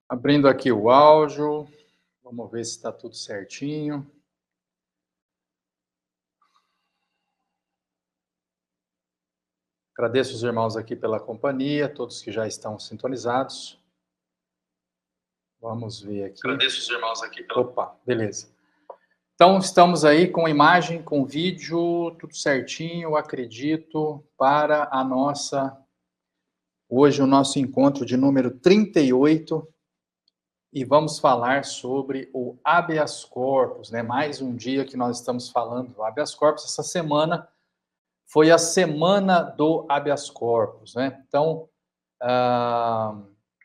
Abrindo aqui o áudio, vamos ver se está tudo certinho. Agradeço os irmãos aqui pela companhia, todos que já estão sintonizados. Vamos ver aqui. Agradeço os irmãos aqui pela... Opa, beleza. Então, estamos aí com imagem, com vídeo, tudo certinho, acredito, para a nossa... Hoje, o nosso encontro de número 38, e vamos falar sobre o habeas corpus, né? Mais um dia que nós estamos falando do habeas corpus. Essa semana foi a semana do habeas corpus, né? Então,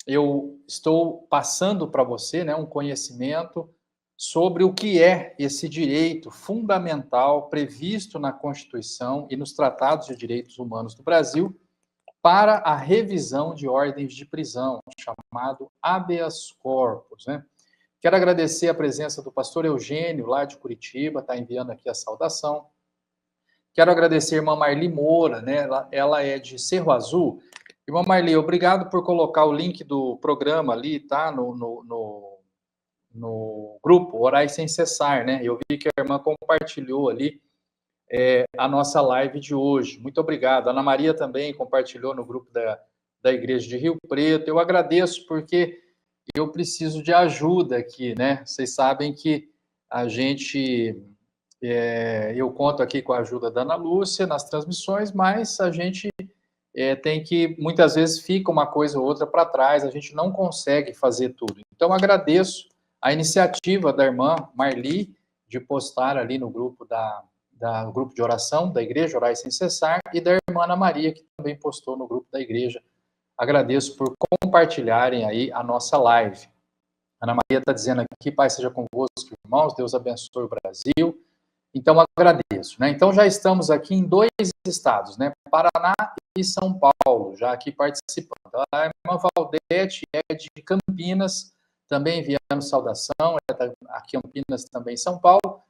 eu estou passando para você, né, um conhecimento sobre o que é esse direito fundamental previsto na Constituição e nos tratados de direitos humanos do Brasil para a revisão de ordens de prisão, chamado habeas corpus, né? Quero agradecer a presença do pastor Eugênio, lá de Curitiba, está enviando aqui a saudação. Quero agradecer a irmã Marli Moura, né? Ela é de Cerro Azul. Irmã Marli, obrigado por colocar o link do programa ali, tá? No grupo Orai Sem Cessar, né? Eu vi que a irmã compartilhou ali a nossa live de hoje. Muito obrigado. A Ana Maria também compartilhou no grupo da Igreja de Rio Preto. Eu agradeço porque eu preciso de ajuda aqui, né? Vocês sabem que a gente... eu conto aqui com a ajuda da Ana Lúcia nas transmissões, mas a gente tem que, muitas vezes, fica uma coisa ou outra para trás, a gente não consegue fazer tudo. Então, agradeço a iniciativa da irmã Marli de postar ali no grupo do grupo de oração da Igreja Orai Sem Cessar, e da irmã Ana Maria, que também postou no grupo da Igreja. Agradeço por compartilharem aí a nossa live. A Ana Maria está dizendo aqui, Pai seja convosco, irmãos, Deus abençoe o Brasil. Então, agradeço, né? Então, já estamos aqui em 2 estados, né? Paraná e São Paulo, já aqui participando. A irmã Valdete é de Campinas, também enviando saudação, aqui em Campinas, também São Paulo.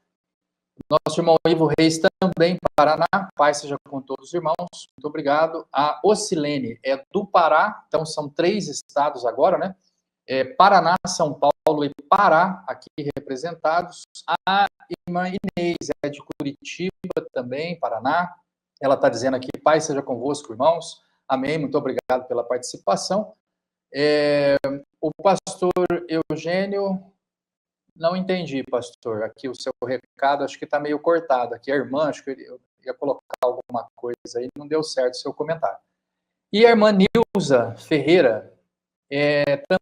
Nosso irmão Ivo Reis, também Paraná, Pai seja com todos os irmãos, muito obrigado. A Ocilene é do Pará, então são 3 estados agora, né? Paraná, São Paulo e Pará, aqui representados. A irmã Inês é de Curitiba também, Paraná. Ela está dizendo aqui, Pai seja convosco, irmãos. Amém, muito obrigado pela participação. O pastor Eugênio, não entendi, pastor, aqui o seu recado, acho que está meio cortado. Aqui a irmã, acho que eu ia colocar alguma coisa aí, não deu certo o seu comentário. E a irmã Nilza Ferreira,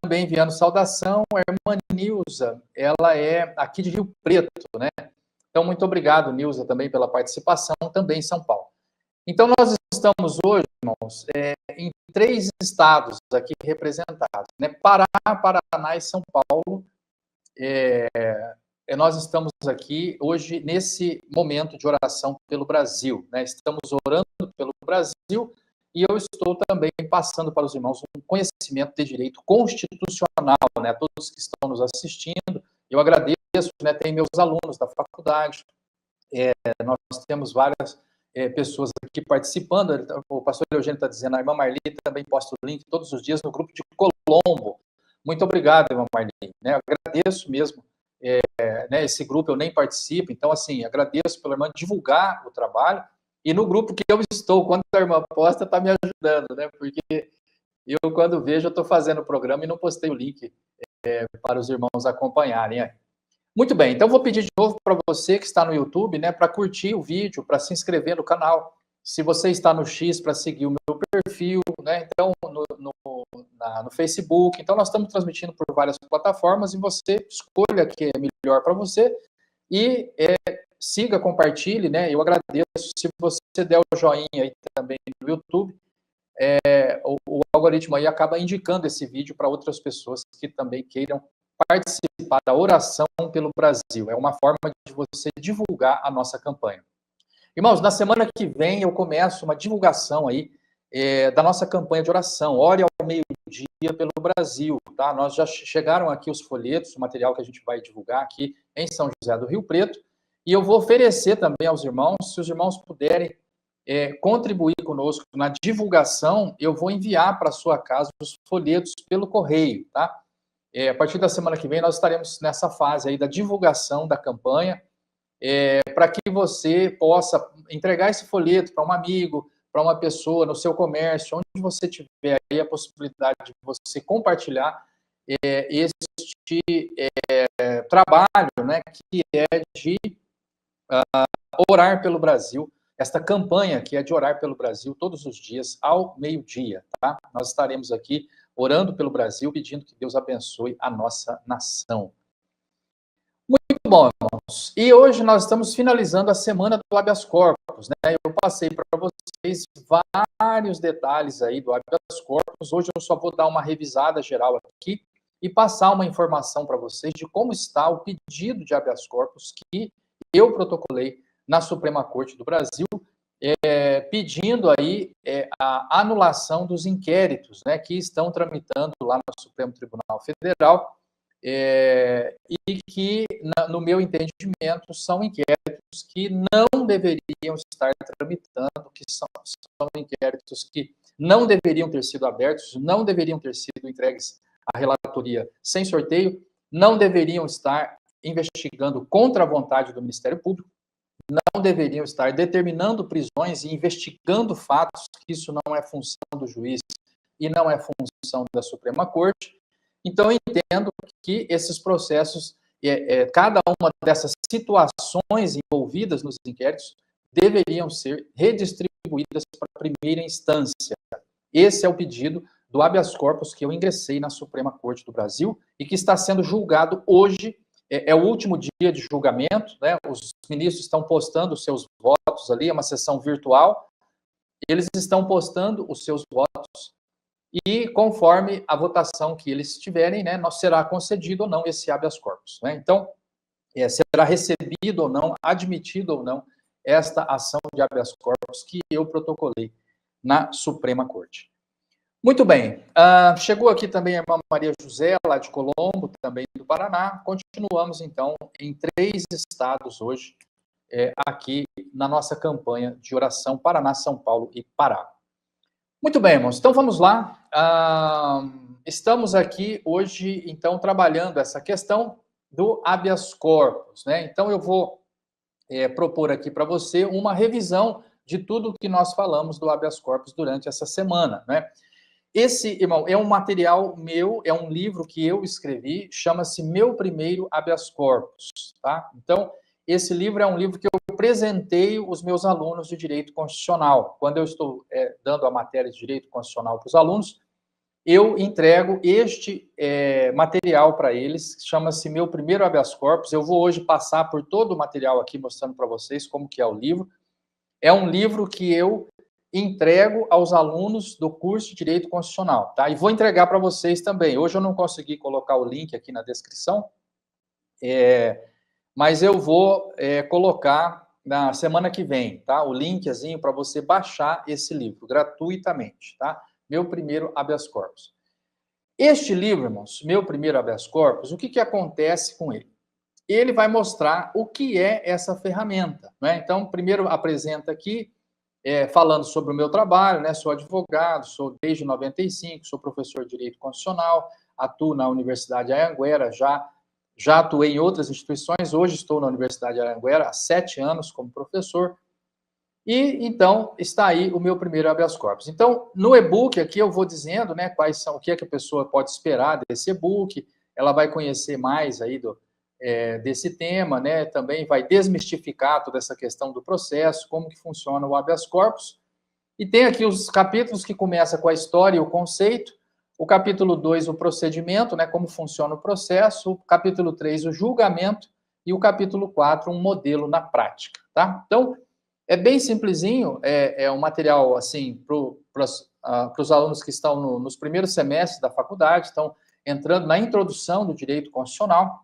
também enviando saudação. A irmã Nilza, ela é aqui de Rio Preto, né? Então, muito obrigado, Nilza, também pela participação, também em São Paulo. Então, nós estamos hoje, irmãos, em 3 estados aqui representados, né? Pará, Paraná e São Paulo. Nós estamos aqui hoje nesse momento de oração pelo Brasil, né? Estamos orando pelo Brasil, e eu estou também passando para os irmãos um conhecimento de direito constitucional, né? A todos que estão nos assistindo, eu agradeço, né? Tem meus alunos da faculdade, nós temos várias pessoas aqui participando. O pastor Eugênio está dizendo, a irmã Marli também posta o link todos os dias no grupo de Colombo. Muito obrigado, irmã Marli, né? Eu agradeço mesmo. Né, esse grupo eu nem participo, então, assim, agradeço pela irmã divulgar o trabalho, e no grupo que eu estou, quando a irmã posta, está me ajudando, né, porque eu, quando vejo, eu estou fazendo o programa e não postei o link para os irmãos acompanharem. Muito bem, então vou pedir de novo para você que está no YouTube, né, para curtir o vídeo, para se inscrever no canal. Se você está no X, para seguir o meu perfil, né, então no Facebook. Então, nós estamos transmitindo por várias plataformas, e você escolha a que é melhor para você e siga, compartilhe, né? Eu agradeço se você der o joinha aí também no YouTube. O algoritmo aí acaba indicando esse vídeo para outras pessoas que também queiram participar da oração pelo Brasil. É uma forma de você divulgar a nossa campanha. Irmãos, na semana que vem eu começo uma divulgação aí da nossa campanha de oração. Ore ao meio-dia pelo Brasil, tá? Nós já chegaram aqui os folhetos, o material que a gente vai divulgar aqui em São José do Rio Preto, e eu vou oferecer também aos irmãos, se os irmãos puderem contribuir conosco na divulgação, eu vou enviar para a sua casa os folhetos pelo correio, tá? A partir da semana que vem, nós estaremos nessa fase aí da divulgação da campanha, para que você possa entregar esse folheto para um amigo, para uma pessoa no seu comércio, onde você tiver aí a possibilidade de você compartilhar este trabalho, né, que é de orar pelo Brasil, esta campanha que é de orar pelo Brasil todos os dias ao meio-dia, tá? Nós estaremos aqui orando pelo Brasil, pedindo que Deus abençoe a nossa nação. Muito bom, irmãos. E hoje nós estamos finalizando a semana do habeas corpus, né? Eu passei para vocês vários detalhes aí do habeas corpus. Hoje eu só vou dar uma revisada geral aqui e passar uma informação para vocês de como está o pedido de habeas corpus que eu protocolei na Suprema Corte do Brasil, pedindo aí a anulação dos inquéritos, né, que estão tramitando lá no Supremo Tribunal Federal, e que, no meu entendimento, são inquéritos que não deveriam estar tramitando, que são inquéritos que não deveriam ter sido abertos, não deveriam ter sido entregues à relatoria sem sorteio, não deveriam estar investigando contra a vontade do Ministério Público, não deveriam estar determinando prisões e investigando fatos, que isso não é função do juiz e não é função da Suprema Corte. Então, eu entendo que esses processos, cada uma dessas situações envolvidas nos inquéritos, deveriam ser redistribuídas para a primeira instância. Esse é o pedido do habeas corpus que eu ingressei na Suprema Corte do Brasil e que está sendo julgado hoje. É o último dia de julgamento, né? Os ministros estão postando os seus votos ali, é uma sessão virtual, eles estão postando os seus votos e, conforme a votação que eles tiverem, né, será concedido ou não esse habeas corpus, né? Então, será recebido ou não, admitido ou não, esta ação de habeas corpus que eu protocolei na Suprema Corte. Muito bem, chegou aqui também a irmã Maria José, lá de Colombo, também do Paraná. Continuamos, então, em 3 estados hoje, aqui na nossa campanha de oração Paraná, São Paulo e Pará. Muito bem, irmãos, então vamos lá. Estamos aqui hoje, então, trabalhando essa questão do habeas corpus, né? Então, eu vou propor aqui para você uma revisão de tudo que nós falamos do habeas corpus durante essa semana, né? Esse, irmão, é um material meu, é um livro que eu escrevi, chama-se Meu Primeiro Habeas Corpus, tá? Então, esse livro é um livro que eu presenteio os meus alunos de Direito Constitucional. Quando eu estou dando a matéria de Direito Constitucional para os alunos, eu entrego este material para eles, chama-se Meu Primeiro Habeas Corpus. Eu vou hoje passar por todo o material aqui, mostrando para vocês como que é o livro. É um livro que eu entrego aos alunos do curso de Direito Constitucional, tá? E vou entregar para vocês também. Hoje eu não consegui colocar o link aqui na descrição, mas eu vou colocar na semana que vem, tá? O linkzinho para você baixar esse livro gratuitamente, tá? Meu Primeiro Habeas Corpus. Este livro, irmãos, Meu Primeiro Habeas Corpus, o que acontece com ele? Ele vai mostrar o que é essa ferramenta, né? Então, primeiro apresenta aqui, falando sobre o meu trabalho, né? Sou advogado, sou desde 95, sou professor de Direito Constitucional, atuo na Universidade Anhanguera, já atuei em outras instituições, hoje estou na Universidade Anhanguera há 7 anos como professor, e então está aí o meu primeiro habeas corpus. Então, no e-book aqui eu vou dizendo, né, quais são, o que é que a pessoa pode esperar desse e-book, ela vai conhecer mais aí desse tema, né, também vai desmistificar toda essa questão do processo, como que funciona o habeas corpus, e tem aqui os capítulos que começam com a história e o conceito, o capítulo 2, o procedimento, né, como funciona o processo, o capítulo 3, o julgamento, e o capítulo 4, um modelo na prática, tá? Então, é bem simplesinho, é um material, assim, para os alunos que estão nos primeiros semestres da faculdade, estão entrando na introdução do direito constitucional,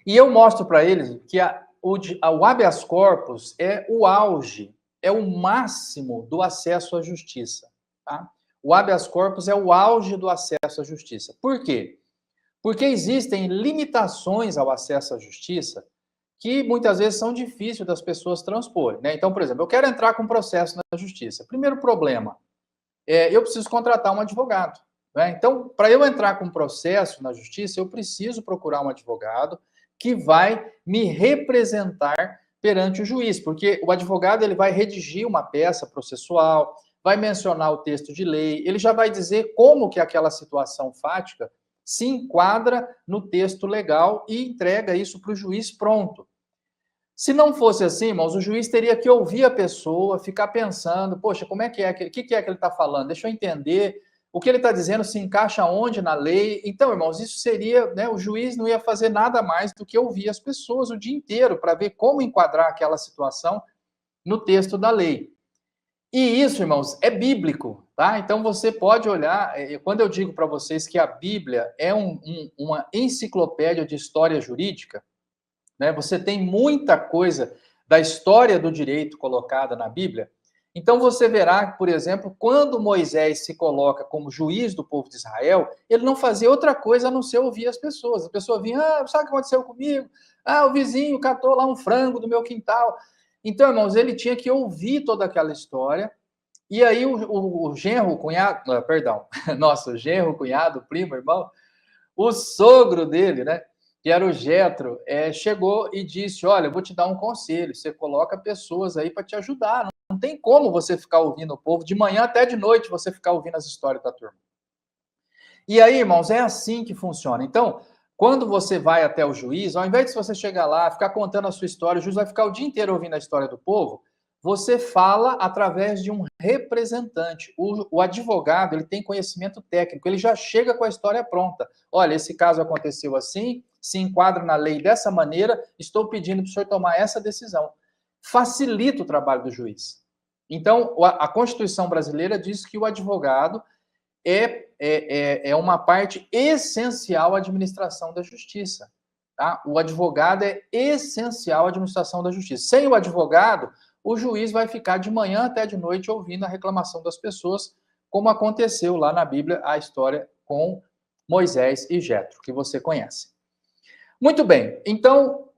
e eu mostro para eles que o habeas corpus é o auge, é o máximo do acesso à justiça, tá? O habeas corpus é o auge do acesso à justiça. Por quê? Porque existem limitações ao acesso à justiça que muitas vezes são difíceis das pessoas transporem, né? Então, por exemplo, eu quero entrar com um processo na justiça. Primeiro problema, eu preciso contratar um advogado. né? Então, para eu entrar com um processo na justiça, eu preciso procurar um advogado que vai me representar perante o juiz, porque o advogado ele vai redigir uma peça processual, vai mencionar o texto de lei, ele já vai dizer como que aquela situação fática se enquadra no texto legal e entrega isso para o juiz pronto. Se não fosse assim, irmãos, o juiz teria que ouvir a pessoa, ficar pensando, poxa, como é que é, o que é que ele está falando? Deixa eu entender, o que ele está dizendo se encaixa onde na lei. Então, irmãos, isso seria, né, o juiz não ia fazer nada mais do que ouvir as pessoas o dia inteiro para ver como enquadrar aquela situação no texto da lei. E isso, irmãos, é bíblico, tá? Então você pode olhar, quando eu digo para vocês que a Bíblia é uma enciclopédia de história jurídica, né? Você tem muita coisa da história do direito colocada na Bíblia. Então você verá, por exemplo, quando Moisés se coloca como juiz do povo de Israel, ele não fazia outra coisa a não ser ouvir as pessoas. A pessoa vinha, sabe o que aconteceu comigo? O vizinho catou lá um frango do meu quintal. Então, irmãos, ele tinha que ouvir toda aquela história. E aí o genro, o cunhado, perdão, nossa, o genro, o cunhado, o primo, irmão, o sogro dele, né? Que era o Jetro, chegou e disse: olha, eu vou te dar um conselho, você coloca pessoas aí para te ajudar. Não tem como você ficar ouvindo o povo, de manhã até de noite você ficar ouvindo as histórias da turma. E aí, irmãos, é assim que funciona. Então, quando você vai até o juiz, ao invés de você chegar lá, ficar contando a sua história, o juiz vai ficar o dia inteiro ouvindo a história do povo, você fala através de um representante. O advogado, ele tem conhecimento técnico, ele já chega com a história pronta. Olha, esse caso aconteceu assim, se enquadra na lei dessa maneira, estou pedindo para o senhor tomar essa decisão. Facilita o trabalho do juiz. Então, a Constituição brasileira diz que o advogado é uma parte essencial à administração da justiça. Tá? O advogado é essencial à administração da justiça. Sem o advogado, o juiz vai ficar de manhã até de noite ouvindo a reclamação das pessoas, como aconteceu lá na Bíblia, a história com Moisés e Jetro, que você conhece. Muito bem, então,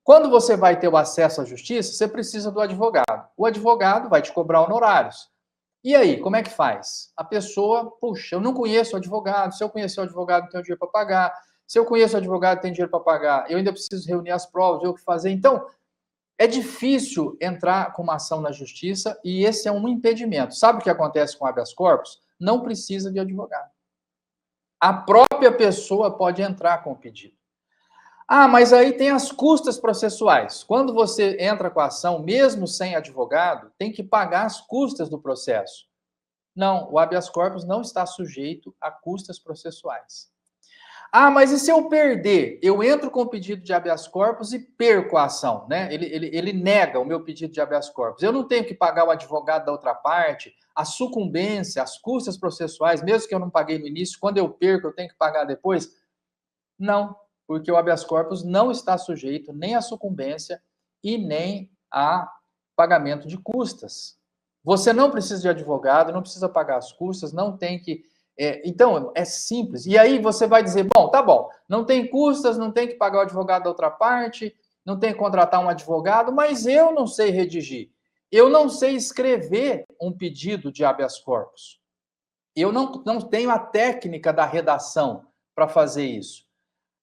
quando você vai ter o acesso à justiça, você precisa do advogado. O advogado vai te cobrar honorários. E aí, como é que faz? A pessoa, puxa, eu não conheço o advogado, se eu conhecer o advogado, não tenho dinheiro para pagar, se eu conheço o advogado, tenho dinheiro para pagar, eu ainda preciso reunir as provas, ver o que fazer. Então, é difícil entrar com uma ação na justiça e esse é um impedimento. Sabe o que acontece com habeas corpus? Não precisa de advogado. A própria pessoa pode entrar com o pedido. Mas aí tem as custas processuais. Quando você entra com a ação, mesmo sem advogado, tem que pagar as custas do processo. Não, o habeas corpus não está sujeito a custas processuais. Mas e se eu perder? Eu entro com o pedido de habeas corpus e perco a ação, né? Ele nega o meu pedido de habeas corpus. Eu não tenho que pagar o advogado da outra parte, a sucumbência, as custas processuais, mesmo que eu não paguei no início, quando eu perco, eu tenho que pagar depois? Não, porque o habeas corpus não está sujeito nem à sucumbência e nem a pagamento de custas. Você não precisa de advogado, não precisa pagar as custas, não tem que. Então, é simples. E aí você vai dizer: bom, tá bom, não tem custas, não tem que pagar o advogado da outra parte, não tem que contratar um advogado, mas eu não sei redigir. Eu não sei escrever um pedido de habeas corpus. Eu não tenho a técnica da redação para fazer isso.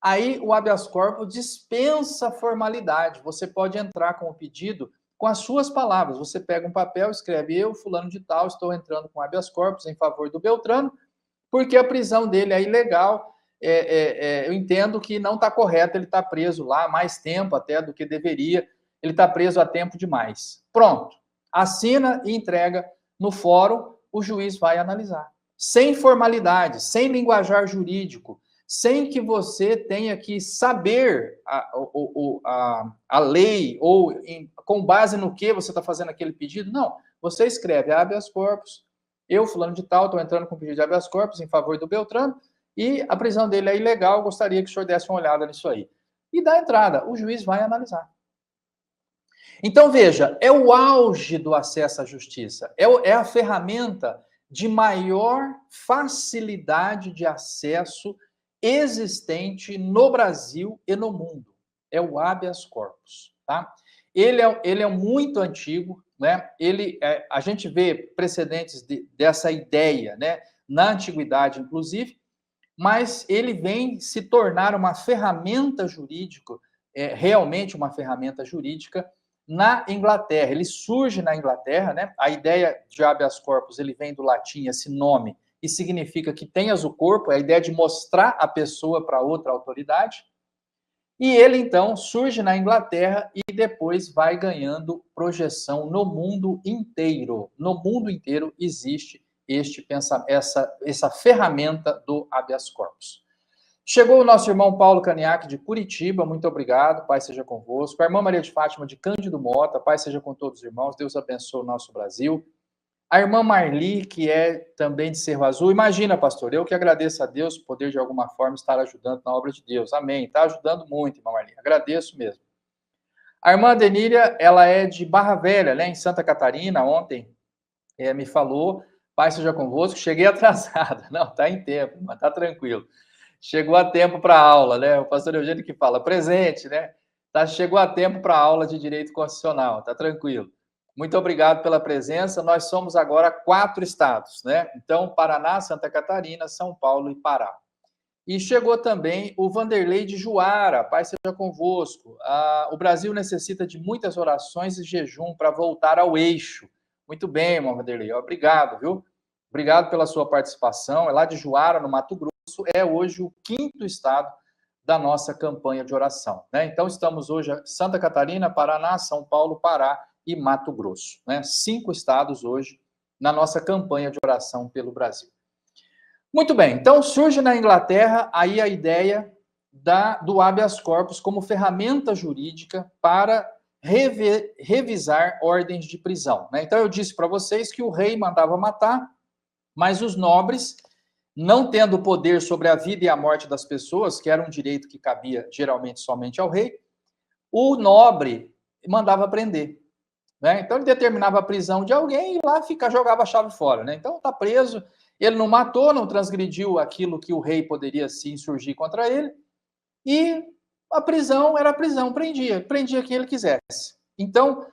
Aí o habeas corpus dispensa formalidade. Você pode entrar com o pedido com as suas palavras. Você pega um papel, escreve: eu, fulano de tal, estou entrando com habeas corpus em favor do Beltrano, porque a prisão dele é ilegal. Eu entendo que não está correto, ele está preso lá mais tempo até do que deveria, ele está preso há tempo demais. Pronto. Assina e entrega no fórum, o juiz vai analisar. Sem formalidade, sem linguajar jurídico, sem que você tenha que saber a lei ou com base no que você está fazendo aquele pedido. Não, você escreve habeas corpus, eu, fulano de tal, estou entrando com pedido de habeas corpus em favor do Beltrano e a prisão dele é ilegal, gostaria que o senhor desse uma olhada nisso aí. E dá entrada, o juiz vai analisar. Então, veja, é o auge do acesso à justiça, é a ferramenta de maior facilidade de acesso existente no Brasil e no mundo. É o habeas corpus, tá? Ele é muito antigo, né? A gente vê precedentes dessa ideia, né? na antiguidade, inclusive, mas ele vem se tornar uma ferramenta jurídica, realmente uma ferramenta jurídica, na Inglaterra. Ele surge na Inglaterra, né? A ideia de habeas corpus, ele vem do latim, esse nome, e significa que tenhas o corpo, é a ideia de mostrar a pessoa para outra autoridade. E ele, então, surge na Inglaterra e depois vai ganhando projeção no mundo inteiro. No mundo inteiro existe essa ferramenta do habeas corpus. Chegou o nosso irmão Paulo Caniac, de Curitiba, muito obrigado, Pai seja convosco. A irmã Maria de Fátima, de Cândido Mota, Pai seja com todos os irmãos, Deus abençoe o nosso Brasil. A irmã Marli, que é também de Cerro Azul. Imagina, pastor, eu que agradeço a Deus o poder de alguma forma estar ajudando na obra de Deus. Amém. Está ajudando muito, irmã Marli. Agradeço mesmo. A irmã Denília, ela é de Barra Velha, né, em Santa Catarina. Ontem me falou, Pai seja convosco. Cheguei atrasada. Não, está em tempo, mas está tranquilo. Chegou a tempo para a aula, né? O pastor Eugênio que fala, presente, né? Chegou a tempo para a aula de Direito Constitucional, está tranquilo. Muito obrigado pela presença. Nós somos agora 4 estados, né? Então, Paraná, Santa Catarina, São Paulo e Pará. E chegou também o Vanderlei de Juara, Pai seja convosco. O Brasil necessita de muitas orações e jejum para voltar ao eixo. Muito bem, irmão Vanderlei. Obrigado, viu? Obrigado pela sua participação. É lá de Juara, no Mato Grosso. É hoje o 5º estado da nossa campanha de oração, né? Então, estamos hoje em Santa Catarina, Paraná, São Paulo, Pará e Mato Grosso, né? 5 estados hoje na nossa campanha de oração pelo Brasil. Muito bem, então surge na Inglaterra aí a ideia do habeas corpus como ferramenta jurídica para revisar ordens de prisão, né? Então eu disse para vocês que o rei mandava matar, mas os nobres, não tendo poder sobre a vida e a morte das pessoas, que era um direito que cabia geralmente somente ao rei, o nobre mandava prender, né? Então ele determinava a prisão de alguém e lá jogava a chave fora, né? Então está preso, ele não matou, não transgrediu aquilo que o rei poderia se insurgir contra ele, e a prisão era a prisão, prendia quem ele quisesse. Então,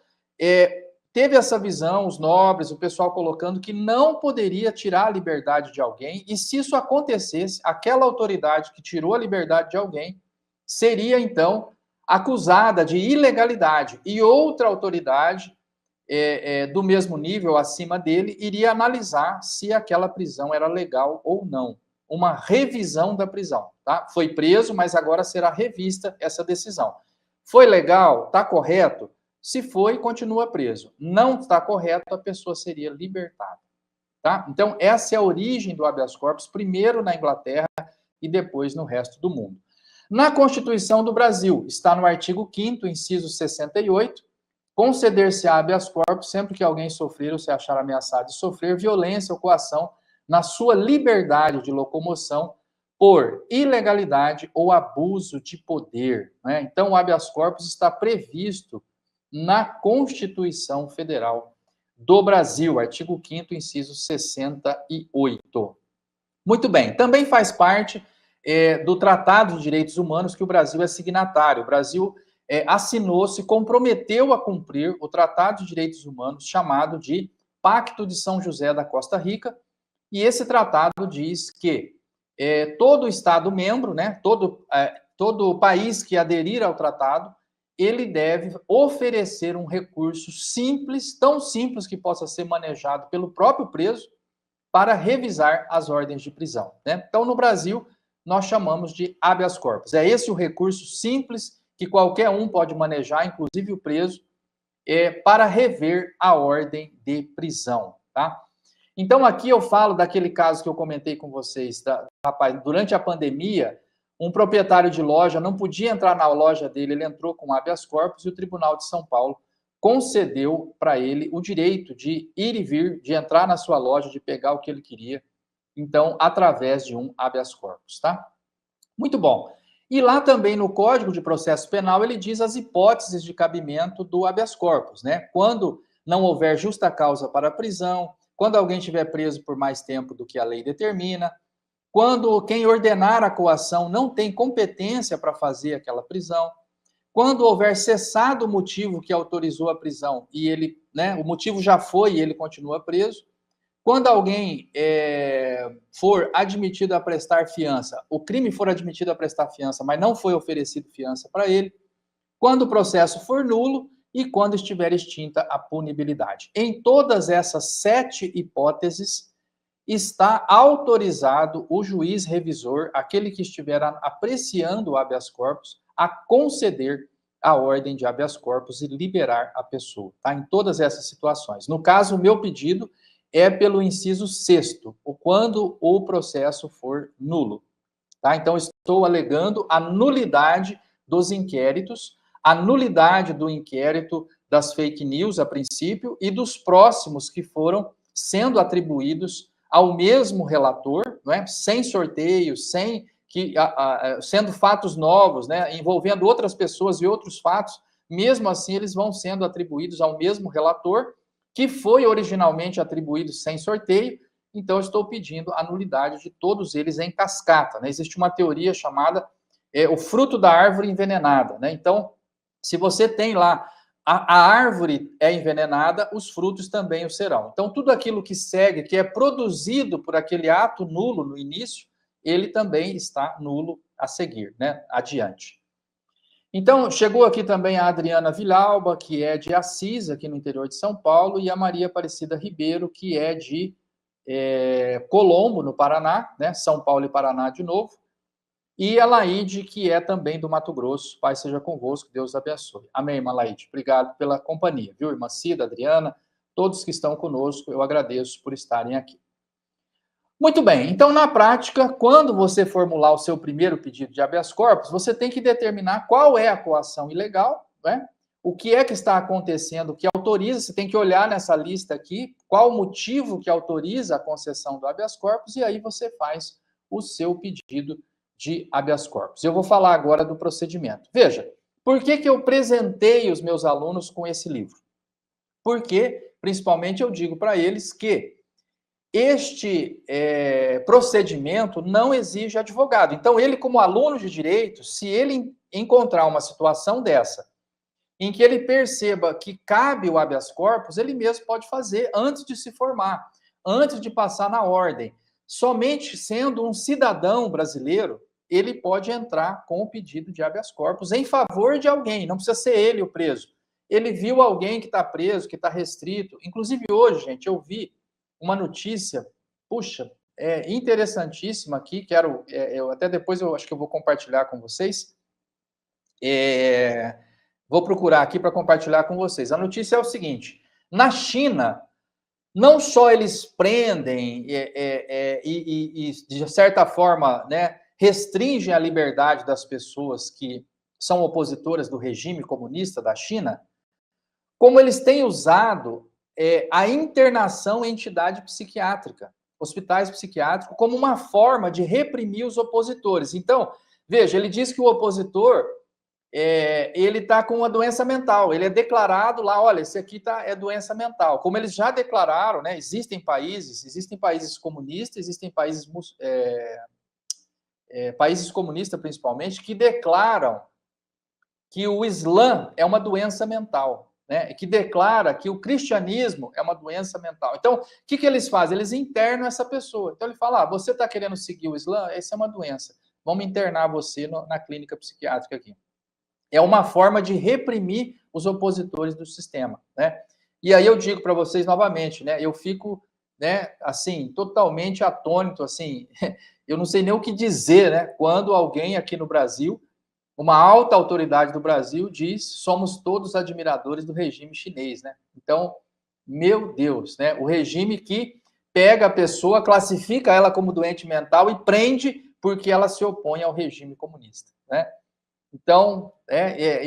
teve essa visão, os nobres, o pessoal colocando que não poderia tirar a liberdade de alguém, e se isso acontecesse, aquela autoridade que tirou a liberdade de alguém seria, então, acusada de ilegalidade, e outra autoridade do mesmo nível, acima dele, iria analisar se aquela prisão era legal ou não. Uma revisão da prisão, tá? Foi preso, mas agora será revista essa decisão. Foi legal? Está correto? Se foi, continua preso. Não está correto, a pessoa seria libertada, tá? Então, essa é a origem do habeas corpus, primeiro na Inglaterra e depois no resto do mundo. Na Constituição do Brasil, está no artigo 5º, inciso 68, conceder-se habeas corpus sempre que alguém sofrer ou se achar ameaçado de sofrer violência ou coação na sua liberdade de locomoção por ilegalidade ou abuso de poder, né? Então, o habeas corpus está previsto na Constituição Federal do Brasil, artigo 5º, inciso 68. Muito bem, também faz parte do Tratado de Direitos Humanos que o Brasil é signatário. O Brasil assinou, se comprometeu a cumprir o Tratado de Direitos Humanos chamado de Pacto de São José da Costa Rica, e esse tratado diz que todo Estado membro, né, todo país que aderir ao tratado, ele deve oferecer um recurso simples, tão simples que possa ser manejado pelo próprio preso, para revisar as ordens de prisão, né? Então, no Brasil, nós chamamos de habeas corpus. É esse o recurso simples que qualquer um pode manejar, inclusive o preso, para rever a ordem de prisão, tá? Então, aqui eu falo daquele caso que eu comentei com vocês, rapaz, durante a pandemia, um proprietário de loja não podia entrar na loja dele, ele entrou com habeas corpus e o Tribunal de São Paulo concedeu para ele o direito de ir e vir, de entrar na sua loja, de pegar o que ele queria, então, através de um habeas corpus, tá? Muito bom. E lá também no Código de Processo Penal, ele diz as hipóteses de cabimento do habeas corpus, né? Quando não houver justa causa para a prisão, quando alguém estiver preso por mais tempo do que a lei determina, quando quem ordenar a coação não tem competência para fazer aquela prisão, quando houver cessado o motivo que autorizou a prisão e ele, né, o motivo já foi e ele continua preso, Quando alguém for admitido a prestar fiança, o crime for admitido a prestar fiança, mas não foi oferecido fiança para ele, quando o processo for nulo e quando estiver extinta a punibilidade. Em todas essas 7 hipóteses, está autorizado o juiz revisor, aquele que estiver apreciando o habeas corpus, a conceder a ordem de habeas corpus e liberar a pessoa, tá? Em todas essas situações. No caso, o meu pedido é pelo inciso 6º, quando o processo for nulo, tá? Então, estou alegando a nulidade dos inquéritos, a nulidade do inquérito das fake news, a princípio, e dos próximos que foram sendo atribuídos ao mesmo relator, não é? Sem sorteio, sem que sendo fatos novos, né? Envolvendo outras pessoas e outros fatos, mesmo assim eles vão sendo atribuídos ao mesmo relator, que foi originalmente atribuído sem sorteio. Então, estou pedindo a nulidade de todos eles em cascata, né? Existe uma teoria chamada o fruto da árvore envenenada, né? Então, se você tem lá a árvore é envenenada, os frutos também o serão. Então, tudo aquilo que segue, que é produzido por aquele ato nulo no início, ele também está nulo a seguir, né? Adiante. Então, chegou aqui também a Adriana Villalba, que é de Assis, aqui no interior de São Paulo, e a Maria Aparecida Ribeiro, que é de Colombo, no Paraná, né? São Paulo e Paraná de novo. E a Laide, que é também do Mato Grosso. Pai seja convosco, Deus abençoe. Amém, irmã Laide. Obrigado pela companhia, viu, irmã Cida, Adriana, todos que estão conosco, eu agradeço por estarem aqui. Muito bem, então, na prática, quando você formular o seu primeiro pedido de habeas corpus, você tem que determinar qual é a coação ilegal, né? O que é que está acontecendo, que autoriza, você tem que olhar nessa lista aqui, qual o motivo que autoriza a concessão do habeas corpus, e aí você faz o seu pedido de habeas corpus. Eu vou falar agora do procedimento. Veja, por que eu presentei os meus alunos com esse livro? Porque, principalmente, eu digo para eles que este procedimento não exige advogado. Então, ele, como aluno de direito, se ele encontrar uma situação dessa, em que ele perceba que cabe o habeas corpus, ele mesmo pode fazer antes de se formar, antes de passar na ordem. Somente sendo um cidadão brasileiro, ele pode entrar com o pedido de habeas corpus em favor de alguém, não precisa ser ele o preso. Ele viu alguém que está preso, que está restrito. Inclusive, hoje, gente, eu vi uma notícia, puxa, interessantíssima aqui, quero, eu até depois eu acho que eu vou compartilhar com vocês. Vou procurar aqui para compartilhar com vocês. A notícia é o seguinte: na China, não só eles prendem e de certa forma, né, restringem a liberdade das pessoas que são opositoras do regime comunista da China, como eles têm usado a internação em entidade psiquiátrica, hospitais psiquiátricos, como uma forma de reprimir os opositores. Então, veja, ele diz que o opositor ele está com uma doença mental, ele é declarado lá, olha, esse aqui é doença mental. Como eles já declararam, né, existem países comunistas, existem países comunistas principalmente, que declaram que o Islã é uma doença mental, né, que declara que o cristianismo é uma doença mental. Então, o que eles fazem? Eles internam essa pessoa. Então, ele fala, você está querendo seguir o Islã? Essa é uma doença. Vamos internar você na clínica psiquiátrica aqui. É uma forma de reprimir os opositores do sistema, né? E aí eu digo para vocês novamente, né? Eu fico, né? Assim, totalmente atônito, assim, eu não sei nem o que dizer, né? Quando alguém aqui no Brasil, uma alta autoridade do Brasil diz, somos todos admiradores do regime chinês, né? Então, meu Deus, né? O regime que pega a pessoa, classifica ela como doente mental e prende porque ela se opõe ao regime comunista, né? Então,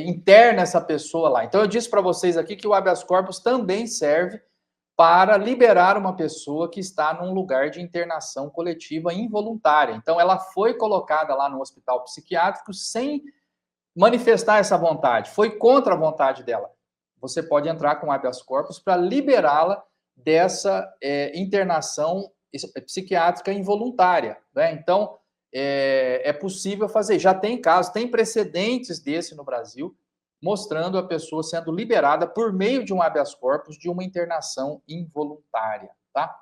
interna essa pessoa lá. Então, eu disse para vocês aqui que o habeas corpus também serve para liberar uma pessoa que está num lugar de internação coletiva involuntária. Então, ela foi colocada lá no hospital psiquiátrico sem manifestar essa vontade, foi contra a vontade dela. Você pode entrar com habeas corpus para liberá-la dessa internação psiquiátrica involuntária, né? Então, é possível fazer. Já tem casos, tem precedentes desse no Brasil, mostrando a pessoa sendo liberada por meio de um habeas corpus de uma internação involuntária, tá?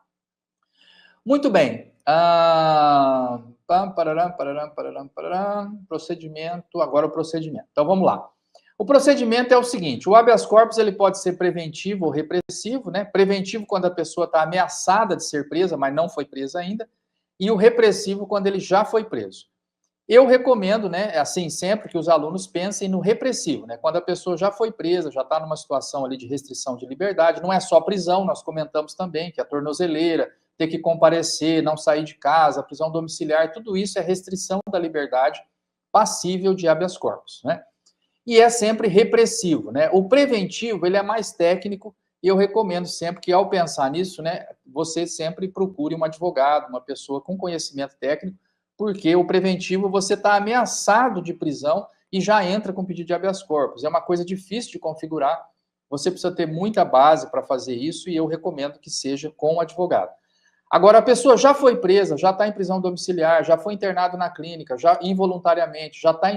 Muito bem. Procedimento, agora o procedimento. Então, vamos lá. O procedimento é o seguinte, o habeas corpus ele pode ser preventivo ou repressivo, né? Preventivo quando a pessoa está ameaçada de ser presa, mas não foi presa ainda, e o repressivo quando ele já foi preso. Eu recomendo, né, assim, sempre que os alunos pensem no repressivo, né? Quando a pessoa já foi presa, já está numa situação ali de restrição de liberdade, não é só prisão, nós comentamos também que a tornozeleira, ter que comparecer, não sair de casa, prisão domiciliar, tudo isso é restrição da liberdade passível de habeas corpus, né? E é sempre repressivo, né? O preventivo, ele é mais técnico e eu recomendo sempre que ao pensar nisso, né, você sempre procure um advogado, uma pessoa com conhecimento técnico, porque o preventivo você está ameaçado de prisão e já entra com pedido de habeas corpus. É uma coisa difícil de configurar, você precisa ter muita base para fazer isso e eu recomendo que seja com um advogado. Agora, a pessoa já foi presa, já está em prisão domiciliar, já foi internado na clínica, já involuntariamente, já está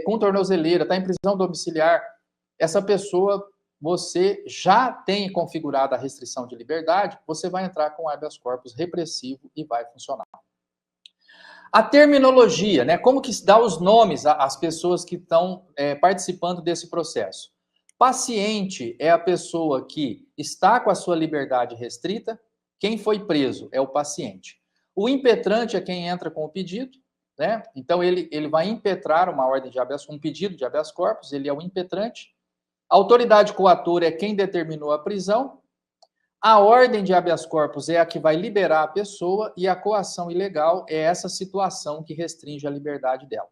com tornozeleira, está em prisão domiciliar, essa pessoa, você já tem configurada a restrição de liberdade, você vai entrar com habeas corpus repressivo e vai funcionar. A terminologia, né? Como que se dá os nomes às pessoas que estão participando desse processo? Paciente é a pessoa que está com a sua liberdade restrita, quem foi preso é o paciente. O impetrante é quem entra com o pedido, né? Então, ele vai impetrar uma ordem de habeas, um pedido de habeas corpus, ele é o impetrante. A autoridade coatora é quem determinou a prisão. A ordem de habeas corpus é a que vai liberar a pessoa e a coação ilegal é essa situação que restringe a liberdade dela.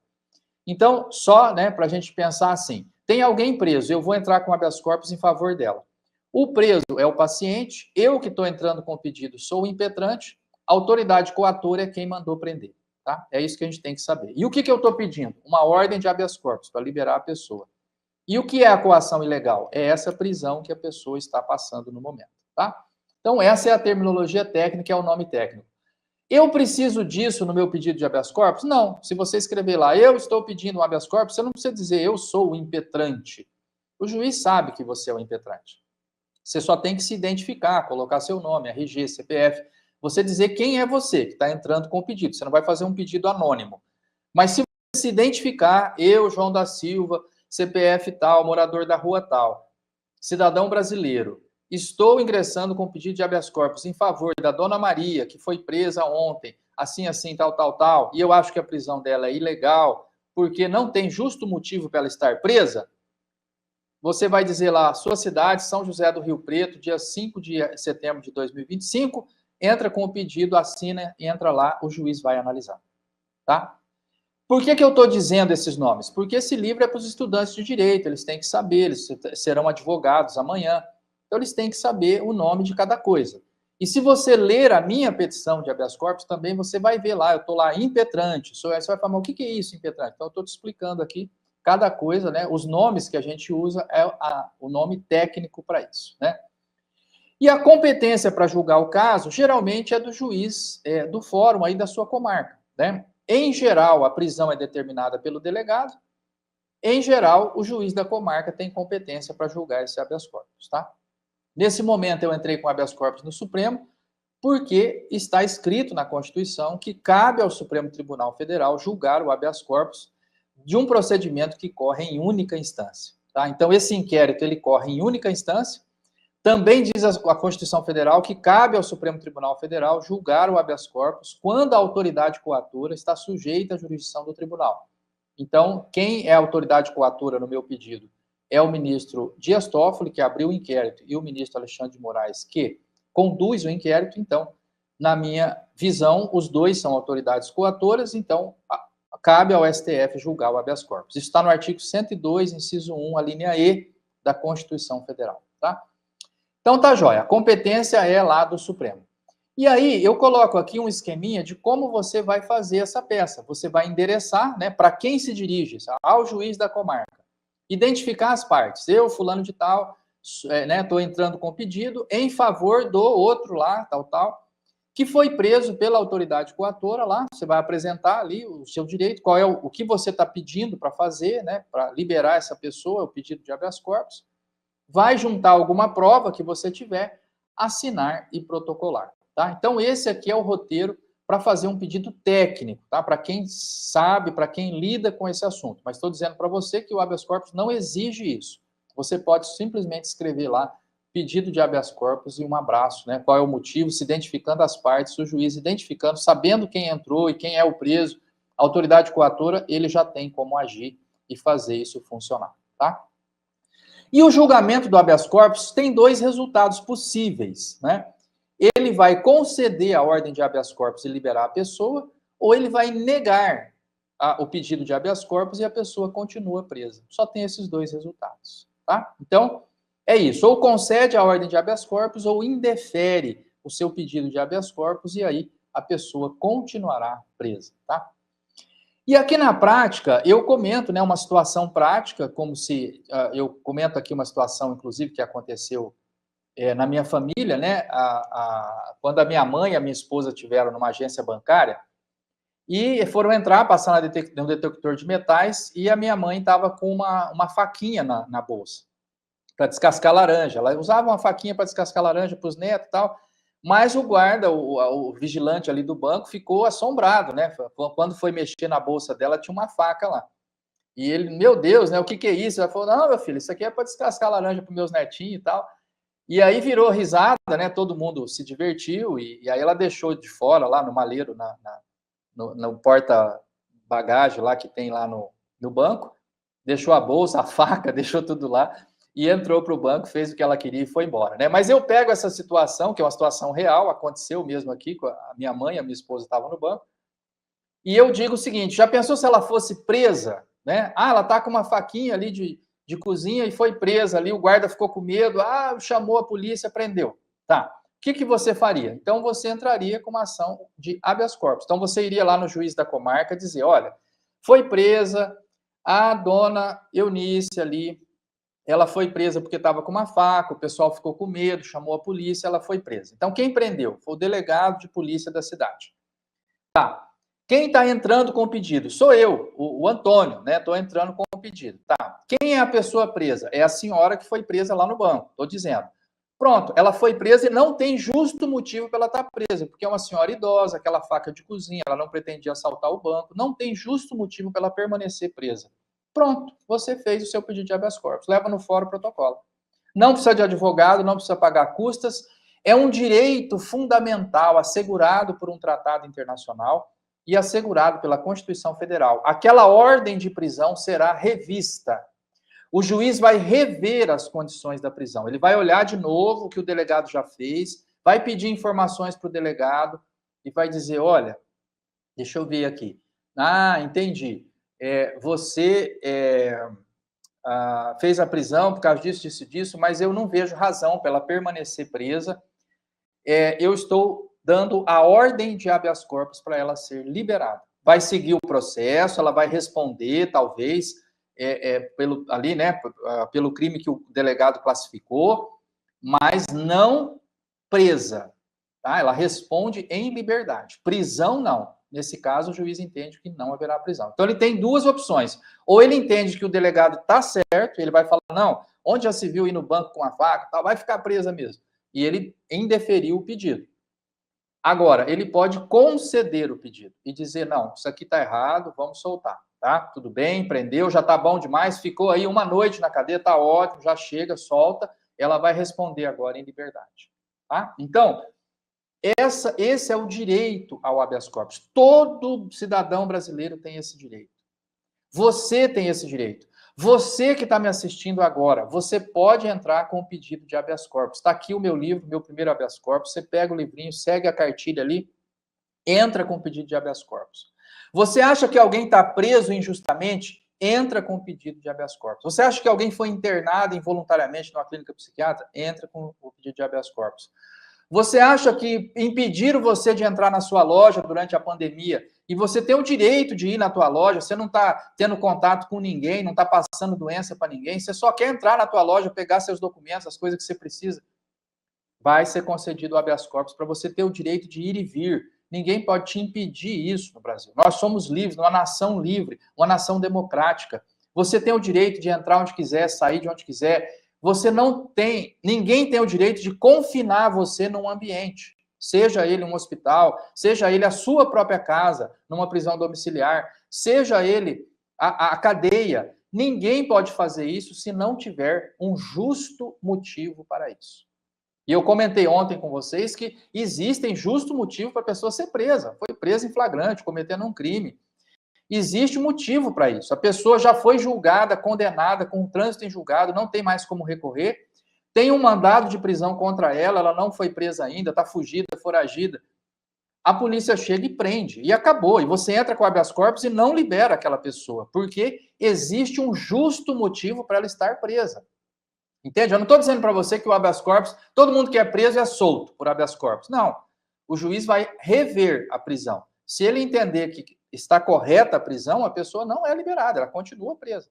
Então, só, né, para a gente pensar assim, tem alguém preso, eu vou entrar com habeas corpus em favor dela. O preso é o paciente, eu que estou entrando com o pedido sou o impetrante, a autoridade coatora é quem mandou prender, tá? É isso que a gente tem que saber. E o que eu estou pedindo? Uma ordem de habeas corpus para liberar a pessoa. E o que é a coação ilegal? É essa prisão que a pessoa está passando no momento, tá? Então, essa é a terminologia técnica, é o nome técnico. Eu preciso disso no meu pedido de habeas corpus? Não. Se você escrever lá, eu estou pedindo um habeas corpus, você não precisa dizer eu sou o impetrante. O juiz sabe que você é o impetrante. Você só tem que se identificar, colocar seu nome, RG, CPF, você dizer quem é você que está entrando com o pedido. Você não vai fazer um pedido anônimo. Mas se você se identificar, eu, João da Silva, CPF tal, morador da rua tal, cidadão brasileiro, estou ingressando com pedido de habeas corpus em favor da dona Maria, que foi presa ontem, assim, assim, tal, tal, tal, e eu acho que a prisão dela é ilegal, porque não tem justo motivo para ela estar presa, você vai dizer lá, sua cidade, São José do Rio Preto, dia 5 de setembro de 2025, entra com o pedido, assina, entra lá, o juiz vai analisar, tá? Por que eu estou dizendo esses nomes? Porque esse livro é para os estudantes de direito, eles têm que saber, eles serão advogados amanhã, então eles têm que saber o nome de cada coisa. E se você ler a minha petição de habeas corpus, também você vai ver lá, eu estou lá, impetrante, você vai falar, o que é isso, impetrante? Então eu estou te explicando aqui cada coisa, né? Os nomes que a gente usa é o nome técnico para isso, né? E a competência para julgar o caso, geralmente é do juiz do fórum aí da sua comarca, né? Em geral, a prisão é determinada pelo delegado. Em geral, o juiz da comarca tem competência para julgar esse habeas corpus, tá? Nesse momento, eu entrei com habeas corpus no Supremo, porque está escrito na Constituição que cabe ao Supremo Tribunal Federal julgar o habeas corpus de um procedimento que corre em única instância, tá? Então, esse inquérito, ele corre em única instância. Também diz a Constituição Federal que cabe ao Supremo Tribunal Federal julgar o habeas corpus quando a autoridade coatora está sujeita à jurisdição do tribunal. Então, quem é a autoridade coatora no meu pedido é o ministro Dias Toffoli, que abriu o inquérito, e o ministro Alexandre de Moraes, que conduz o inquérito. Então, na minha visão, os dois são autoridades coatoras, então cabe ao STF julgar o habeas corpus. Isso está no artigo 102, inciso 1, a linha E da Constituição Federal, tá? Então tá jóia, a competência é lá do Supremo. E aí eu coloco aqui um esqueminha de como você vai fazer essa peça. Você vai endereçar, né, para quem se dirige, ao juiz da comarca. Identificar as partes. Eu, fulano de tal, né, estou entrando com pedido em favor do outro lá, tal, tal, que foi preso pela autoridade coatora lá. Você vai apresentar ali o seu direito, qual é o que você está pedindo para fazer, né, para liberar essa pessoa, o pedido de habeas corpus. Vai juntar alguma prova que você tiver, assinar e protocolar, tá? Então, esse aqui é o roteiro para fazer um pedido técnico, tá? Para quem sabe, para quem lida com esse assunto. Mas estou dizendo para você que o habeas corpus não exige isso. Você pode simplesmente escrever lá pedido de habeas corpus e um abraço, né? Qual é o motivo, se identificando as partes, o juiz identificando, sabendo quem entrou e quem é o preso, a autoridade coatora, ele já tem como agir e fazer isso funcionar, tá? E o julgamento do habeas corpus tem dois resultados possíveis, né? Ele vai conceder a ordem de habeas corpus e liberar a pessoa, ou ele vai negar o pedido de habeas corpus e a pessoa continua presa. Só tem esses dois resultados, tá? Então, é isso. Ou concede a ordem de habeas corpus ou indefere o seu pedido de habeas corpus e aí a pessoa continuará presa, tá? E aqui na prática, eu comento, né, uma situação prática, como se eu comento aqui uma situação, inclusive, que aconteceu na minha família, né? Quando a minha mãe e a minha esposa estiveram numa agência bancária e foram entrar, passar no detector de metais, e a minha mãe estava com uma faquinha na bolsa para descascar laranja. Ela usava uma faquinha para descascar laranja para os netos e tal. Mas o guarda, o vigilante ali do banco, ficou assombrado, né? Quando foi mexer na bolsa dela, tinha uma faca lá. E ele, meu Deus, né? O que é isso? Ela falou, não, meu filho, isso aqui é para descascar laranja para meus netinhos e tal. E aí virou risada, né? Todo mundo se divertiu. E aí ela deixou de fora, lá no maleiro, no porta-bagagem lá que tem lá no banco. Deixou a bolsa, a faca, deixou tudo lá. E entrou para o banco, fez o que ela queria e foi embora, né? Mas eu pego essa situação, que é uma situação real, aconteceu mesmo aqui, com a minha mãe, a minha esposa estavam no banco, e eu digo o seguinte, já pensou se ela fosse presa, né? Ah, ela tá com uma faquinha ali de cozinha e foi presa ali, o guarda ficou com medo, chamou a polícia, prendeu. Tá, o que você faria? Então, você entraria com uma ação de habeas corpus. Então, você iria lá no juiz da comarca dizer, olha, foi presa a dona Eunice ali, ela foi presa porque estava com uma faca, o pessoal ficou com medo, chamou a polícia, ela foi presa. Então, quem prendeu? Foi o delegado de polícia da cidade. Tá. Quem está entrando com o pedido? Sou eu, o Antônio, né? Estou entrando com o pedido. Tá. Quem é a pessoa presa? É a senhora que foi presa lá no banco, estou dizendo. Pronto, ela foi presa e não tem justo motivo para ela estar presa, porque é uma senhora idosa, aquela faca de cozinha, ela não pretendia assaltar o banco, não tem justo motivo para ela permanecer presa. Pronto, você fez o seu pedido de habeas corpus, leva no fórum protocolo. Não precisa de advogado, não precisa pagar custas, é um direito fundamental assegurado por um tratado internacional e assegurado pela Constituição Federal. Aquela ordem de prisão será revista. O juiz vai rever as condições da prisão, ele vai olhar de novo o que o delegado já fez, vai pedir informações para o delegado e vai dizer, olha, deixa eu ver aqui. Entendi. Você fez a prisão por causa disso, mas eu não vejo razão para ela permanecer presa. Eu estou dando a ordem de habeas corpus para ela ser liberada. Vai seguir o processo, ela vai responder, talvez, pelo crime que o delegado classificou, mas não presa. Tá? Ela responde em liberdade. Prisão, não. Nesse caso, o juiz entende que não haverá prisão. Então, ele tem duas opções. Ou ele entende que o delegado está certo, ele vai falar, não, onde já se viu ir no banco com a faca, tal, vai ficar presa mesmo. E ele indeferiu o pedido. Agora, ele pode conceder o pedido e dizer, não, isso aqui está errado, vamos soltar. Tá? Tudo bem, prendeu, já está bom demais, ficou aí uma noite na cadeia, está ótimo, já chega, solta, ela vai responder agora em liberdade. Tá? Então, esse é o direito ao habeas corpus. Todo cidadão brasileiro tem esse direito. Você tem esse direito. Você que está me assistindo agora, você pode entrar com o pedido de habeas corpus. Está aqui o meu livro, meu primeiro habeas corpus. Você pega o livrinho, segue a cartilha ali, entra com o pedido de habeas corpus. Você acha que alguém está preso injustamente? Entra com o pedido de habeas corpus. Você acha que alguém foi internado involuntariamente numa clínica psiquiátrica? Entra com o pedido de habeas corpus. Você acha que impediram você de entrar na sua loja durante a pandemia e você tem o direito de ir na tua loja, você não está tendo contato com ninguém, não está passando doença para ninguém, você só quer entrar na tua loja, pegar seus documentos, as coisas que você precisa, vai ser concedido o habeas corpus para você ter o direito de ir e vir. Ninguém pode te impedir isso no Brasil. Nós somos livres, uma nação livre, uma nação democrática. Você tem o direito de entrar onde quiser, sair de onde quiser. Você não tem, ninguém tem o direito de confinar você num ambiente. seja ele um hospital, seja ele a sua própria casa, numa prisão domiciliar, seja ele a cadeia. Ninguém pode fazer isso se não tiver um justo motivo para isso. E eu comentei ontem com vocês que existem justo motivo para a pessoa ser presa. Foi presa em flagrante, cometendo um crime. Existe motivo para isso. A pessoa já foi julgada, condenada, com um trânsito em julgado, não tem mais como recorrer. Tem um mandado de prisão contra ela, ela não foi presa ainda, está fugida, foragida. A polícia chega e prende, e acabou. E você entra com habeas corpus e não libera aquela pessoa, porque existe um justo motivo para ela estar presa. Entende? Eu não estou dizendo para você que o habeas corpus, todo mundo que é preso é solto por habeas corpus. Não. O juiz vai rever a prisão. Se ele entender que está correta a prisão, a pessoa não é liberada, ela continua presa.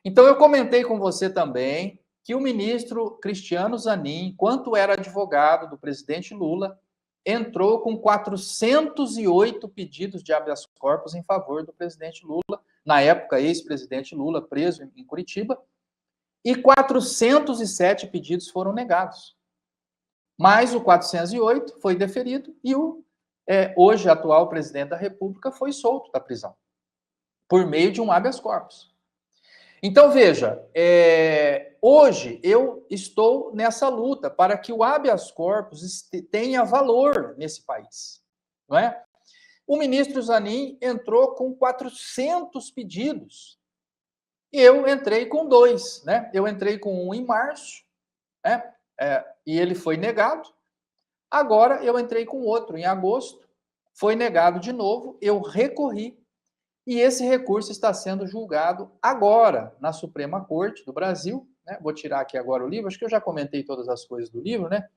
Então, eu comentei com você também que o ministro Cristiano Zanin, enquanto era advogado do presidente Lula, entrou com 408 pedidos de habeas corpus em favor do presidente Lula, na época, ex-presidente Lula, preso em Curitiba, e 407 pedidos foram negados. Mas o 408 foi deferido e o hoje atual presidente da República foi solto da prisão, por meio de um habeas corpus. Então, veja, hoje eu estou nessa luta para que o habeas corpus tenha valor nesse país, não é? O ministro Zanin entrou com 400 pedidos. Eu entrei com 2, né? Eu entrei com um em março, né? E ele foi negado. Agora eu entrei com outro em agosto, foi negado de novo, eu recorri, e esse recurso está sendo julgado agora na Suprema Corte do Brasil, né? Vou tirar aqui agora o livro, acho que eu já comentei todas as coisas do livro, né?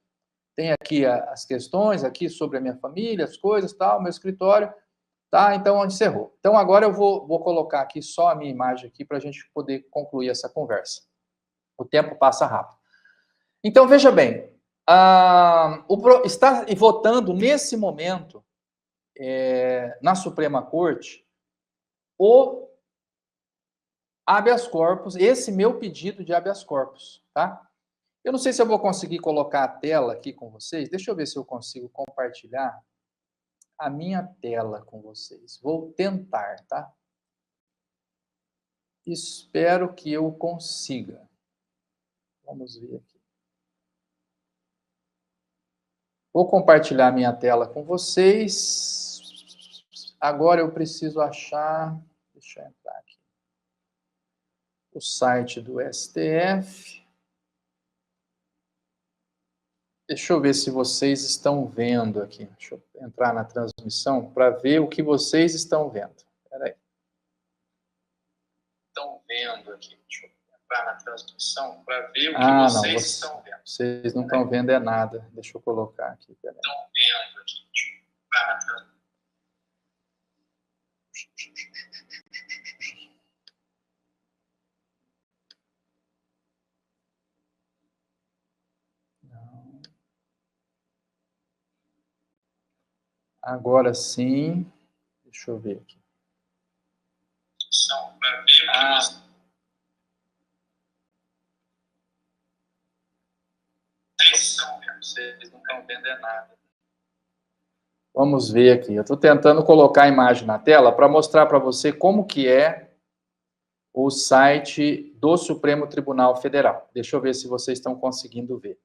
Tem aqui as questões aqui sobre a minha família, as coisas, tal, meu escritório. Tá, então encerrou. Então agora eu vou colocar aqui só a minha imagem aqui para a gente poder concluir essa conversa. O tempo passa rápido. Então veja bem, está votando nesse momento na Suprema Corte o habeas corpus, esse meu pedido de habeas corpus, tá? Eu não sei se eu vou conseguir colocar a tela aqui com vocês. Deixa eu ver se eu consigo compartilhar a minha tela com vocês. Vou tentar, tá? Espero que eu consiga. Vamos ver aqui. Vou compartilhar minha tela com vocês. Agora eu preciso achar... Deixa eu entrar aqui. O site do STF. Deixa eu ver se vocês estão vendo aqui. Deixa eu entrar na transmissão para ver o que vocês estão vendo. Espera aí. Estão vendo aqui. Deixa eu entrar na transmissão para ver o que vocês estão vendo. Vocês não estão vendo é nada. Deixa eu colocar aqui. Estão vendo aqui. Deixa eu entrar na transmissão. Agora sim. Deixa eu ver aqui. Vocês não estão vendo é nada. Vamos ver aqui. Eu estou tentando colocar a imagem na tela para mostrar para você como que é o site do Supremo Tribunal Federal. Deixa eu ver se vocês estão conseguindo ver.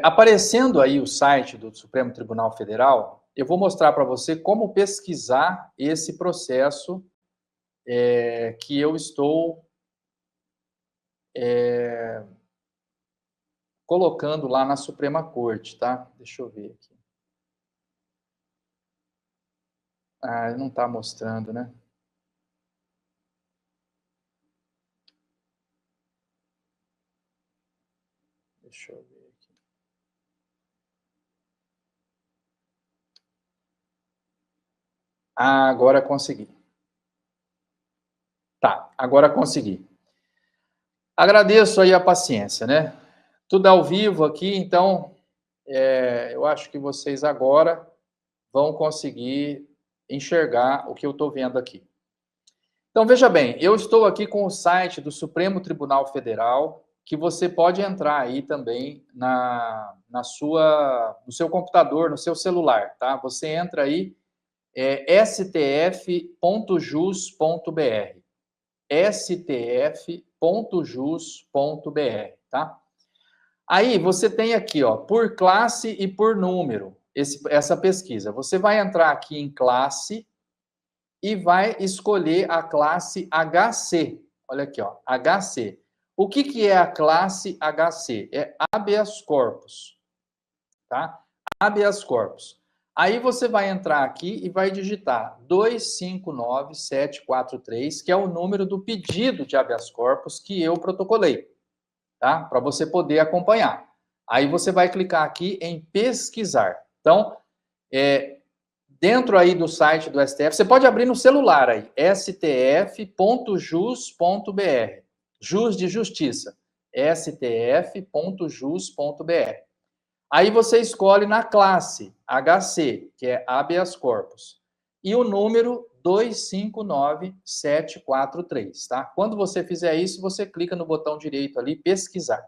Aparecendo aí o site do Supremo Tribunal Federal, eu vou mostrar para você como pesquisar esse processo que eu estou colocando lá na Suprema Corte, tá? Deixa eu ver aqui. Não está mostrando, né? Deixa eu ver aqui. Agora consegui. Tá, agora consegui. Agradeço aí a paciência, né? Tudo ao vivo aqui, então eu acho que vocês agora vão conseguir enxergar o que eu estou vendo aqui. Então, veja bem, eu estou aqui com o site do Supremo Tribunal Federal, que você pode entrar aí também no seu computador, no seu celular, tá? Você entra aí, stf.jus.br, stf.jus.br, tá? Aí você tem aqui, ó, por classe e por número, essa pesquisa. Você vai entrar aqui em classe e vai escolher a classe HC. Olha aqui, ó, HC. O que é a classe HC? É habeas corpus, tá? Habeas corpus. Aí você vai entrar aqui e vai digitar 259743, que é o número do pedido de habeas corpus que eu protocolei, tá? Para você poder acompanhar. Aí você vai clicar aqui em pesquisar. Então, dentro aí do site do STF, você pode abrir no celular aí, stf.jus.br, jus de justiça, stf.jus.br. Aí você escolhe na classe HC, que é habeas corpus, e o número 259743, tá? Quando você fizer isso, você clica no botão direito ali, pesquisar.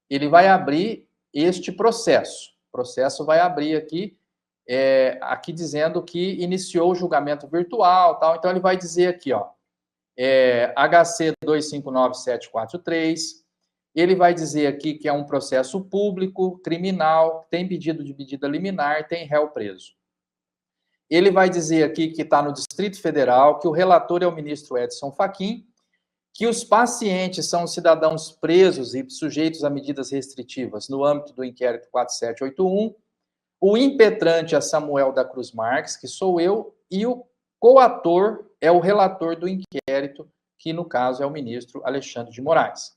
Ele vai abrir este processo. O processo vai abrir aqui, aqui dizendo que iniciou o julgamento virtual, tal. Então ele vai dizer aqui, ó, HC 259743. Ele vai dizer aqui que é um processo público, criminal, tem pedido de medida liminar, tem réu preso. Ele vai dizer aqui que está no Distrito Federal, que o relator é o ministro Edson Fachin, que os pacientes são cidadãos presos e sujeitos a medidas restritivas no âmbito do inquérito 4781, o impetrante é Samuel da Cruz Marques, que sou eu, e o coator é o relator do inquérito, que no caso é o ministro Alexandre de Moraes.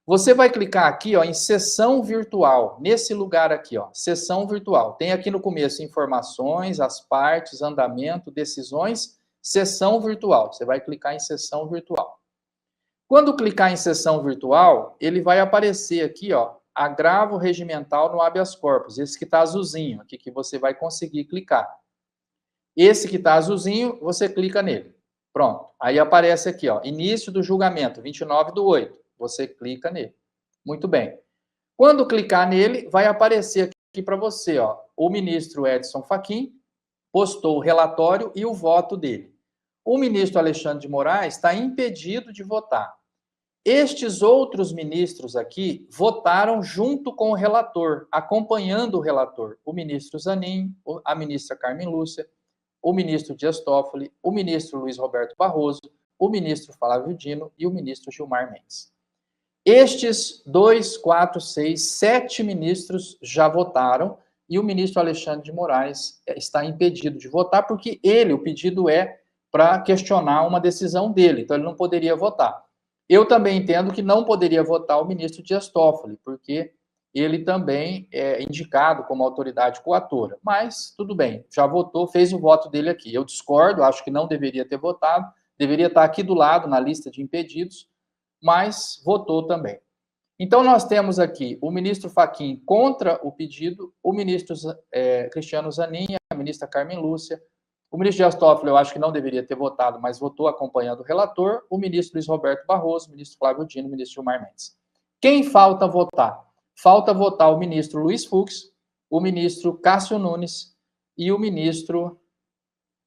Você vai clicar aqui, ó, em sessão virtual, nesse lugar aqui, ó, sessão virtual. Tem aqui no começo informações, as partes, andamento, decisões, sessão virtual. Você vai clicar em sessão virtual. Quando clicar em sessão virtual, ele vai aparecer aqui, ó, agravo regimental no habeas corpus, esse que está azulzinho, aqui que você vai conseguir clicar. Esse que está azulzinho, você clica nele. Pronto. Aí aparece aqui, ó, início do julgamento, 29/8. Você clica nele. Muito bem. Quando clicar nele, vai aparecer aqui para você, ó, o ministro Edson Fachin postou o relatório e o voto dele. O ministro Alexandre de Moraes está impedido de votar. Estes outros ministros aqui votaram junto com o relator, acompanhando o relator. O ministro Zanin, a ministra Carmen Lúcia, o ministro Dias Toffoli, o ministro Luiz Roberto Barroso, o ministro Flávio Dino e o ministro Gilmar Mendes. Estes 2, 4, 6, 7 ministros já votaram e o ministro Alexandre de Moraes está impedido de votar porque o pedido é para questionar uma decisão dele, então ele não poderia votar. Eu também entendo que não poderia votar o ministro Dias Toffoli, porque ele também é indicado como autoridade coatora. Mas, tudo bem, já votou, fez o voto dele aqui. Eu discordo, acho que não deveria ter votado, deveria estar aqui do lado, na lista de impedidos, mas votou também. Então, nós temos aqui o ministro Fachin contra o pedido, o ministro Cristiano Zanin, a ministra Carmen Lúcia, o ministro Dias Toffoli, eu acho que não deveria ter votado, mas votou acompanhando o relator, o ministro Luiz Roberto Barroso, o ministro Flávio Dino, o ministro Gilmar Mendes. Quem falta votar? Falta votar o ministro Luiz Fux, o ministro Cássio Nunes e o ministro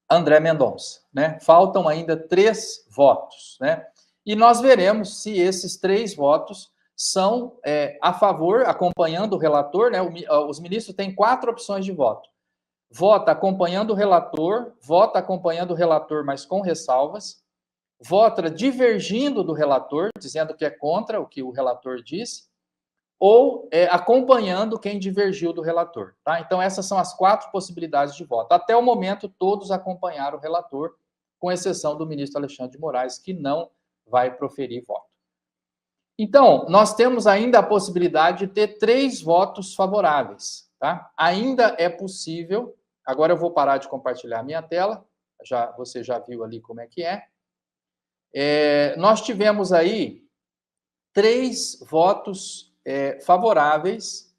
André Mendonça, né? Faltam ainda 3 votos, né? E nós veremos se esses 3 votos são a favor, acompanhando o relator, né? Os ministros têm 4 opções de voto. Vota acompanhando o relator, vota acompanhando o relator, mas com ressalvas, vota divergindo do relator, dizendo que é contra o que o relator disse, ou acompanhando quem divergiu do relator, tá? Então, essas são as 4 possibilidades de voto. Até o momento, todos acompanharam o relator, com exceção do ministro Alexandre de Moraes, que não vai proferir voto. Então, nós temos ainda a possibilidade de ter 3 votos favoráveis, tá? Ainda é possível. Agora eu vou parar de compartilhar a minha tela. Você já viu ali como é que é. Nós tivemos aí 3 votos favoráveis.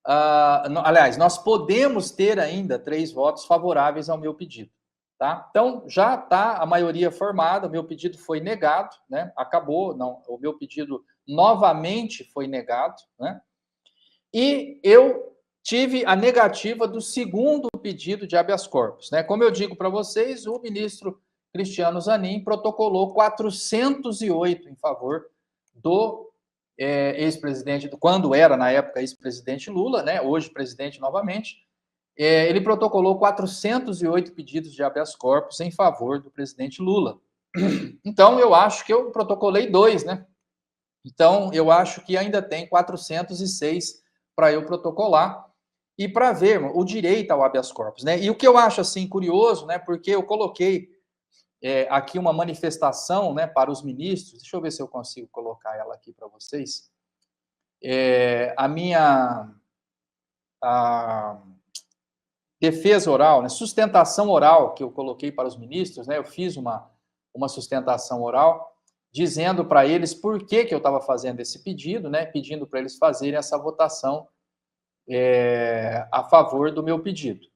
Aliás, nós podemos ter ainda 3 votos favoráveis ao meu pedido. Tá? Então, já está a maioria formada, o meu pedido foi negado, né? Acabou, não, o meu pedido novamente foi negado, né? E eu tive a negativa do segundo pedido de habeas corpus, né? Como eu digo para vocês, o ministro Cristiano Zanin protocolou 408 em favor do ex-presidente, quando era, na época, ex-presidente Lula, né? Hoje presidente novamente. Ele protocolou 408 pedidos de habeas corpus em favor do presidente Lula. Então, eu acho que eu protocolei 2, né? Então, eu acho que ainda tem 406 para eu protocolar e para ver o direito ao habeas corpus, né? E o que eu acho, assim, curioso, né? Porque eu coloquei aqui uma manifestação, né, para os ministros. Deixa eu ver se eu consigo colocar ela aqui para vocês. A defesa oral, né, sustentação oral que eu coloquei para os ministros, né? Eu fiz uma sustentação oral dizendo para eles por que eu estava fazendo esse pedido, né? Pedindo para eles fazerem essa votação a favor do meu pedido.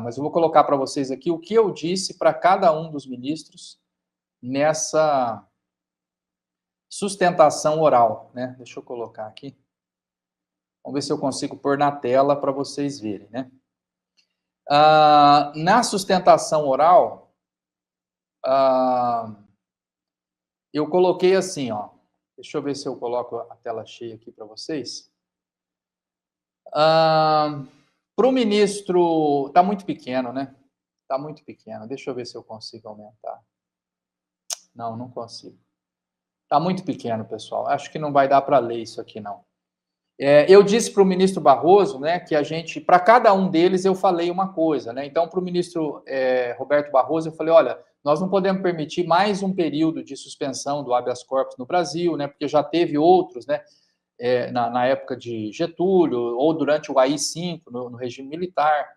Mas eu vou colocar para vocês aqui o que eu disse para cada um dos ministros nessa sustentação oral, né? Deixa eu colocar aqui. Vamos ver se eu consigo pôr na tela para vocês verem, né? Na sustentação oral, eu coloquei assim, ó. Deixa eu ver se eu coloco a tela cheia aqui para vocês. Para o ministro, está muito pequeno, né? Está muito pequeno. Deixa eu ver se eu consigo aumentar. Não, não consigo. Está muito pequeno, pessoal. Acho que não vai dar para ler isso aqui, não. Eu disse para o ministro Barroso, né, que a gente, para cada um deles, eu falei uma coisa, né? Então, para o ministro Roberto Barroso, eu falei, olha, nós não podemos permitir mais um período de suspensão do habeas corpus no Brasil, né? Porque já teve outros, né? Na época de Getúlio, ou durante o AI-5, no regime militar.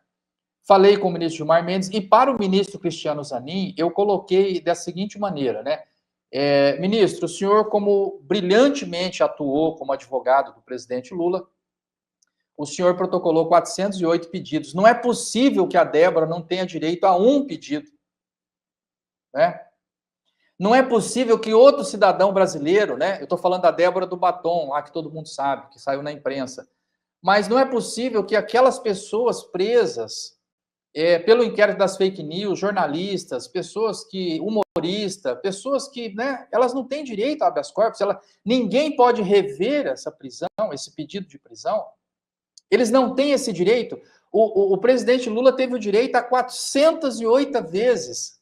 Falei com o ministro Gilmar Mendes, e para o ministro Cristiano Zanin, eu coloquei da seguinte maneira, né? Ministro, o senhor, como brilhantemente atuou como advogado do presidente Lula, o senhor protocolou 408 pedidos. Não é possível que a Débora não tenha direito a um pedido, né? Não é possível que outro cidadão brasileiro, né? Eu estou falando da Débora do Batom, lá que todo mundo sabe, que saiu na imprensa. Mas não é possível que aquelas pessoas presas pelo inquérito das fake news, jornalistas, pessoas que, humoristas, pessoas que, né, elas não têm direito a habeas corpus, ninguém pode rever essa prisão, esse pedido de prisão. Eles não têm esse direito. O presidente Lula teve o direito a 408 vezes.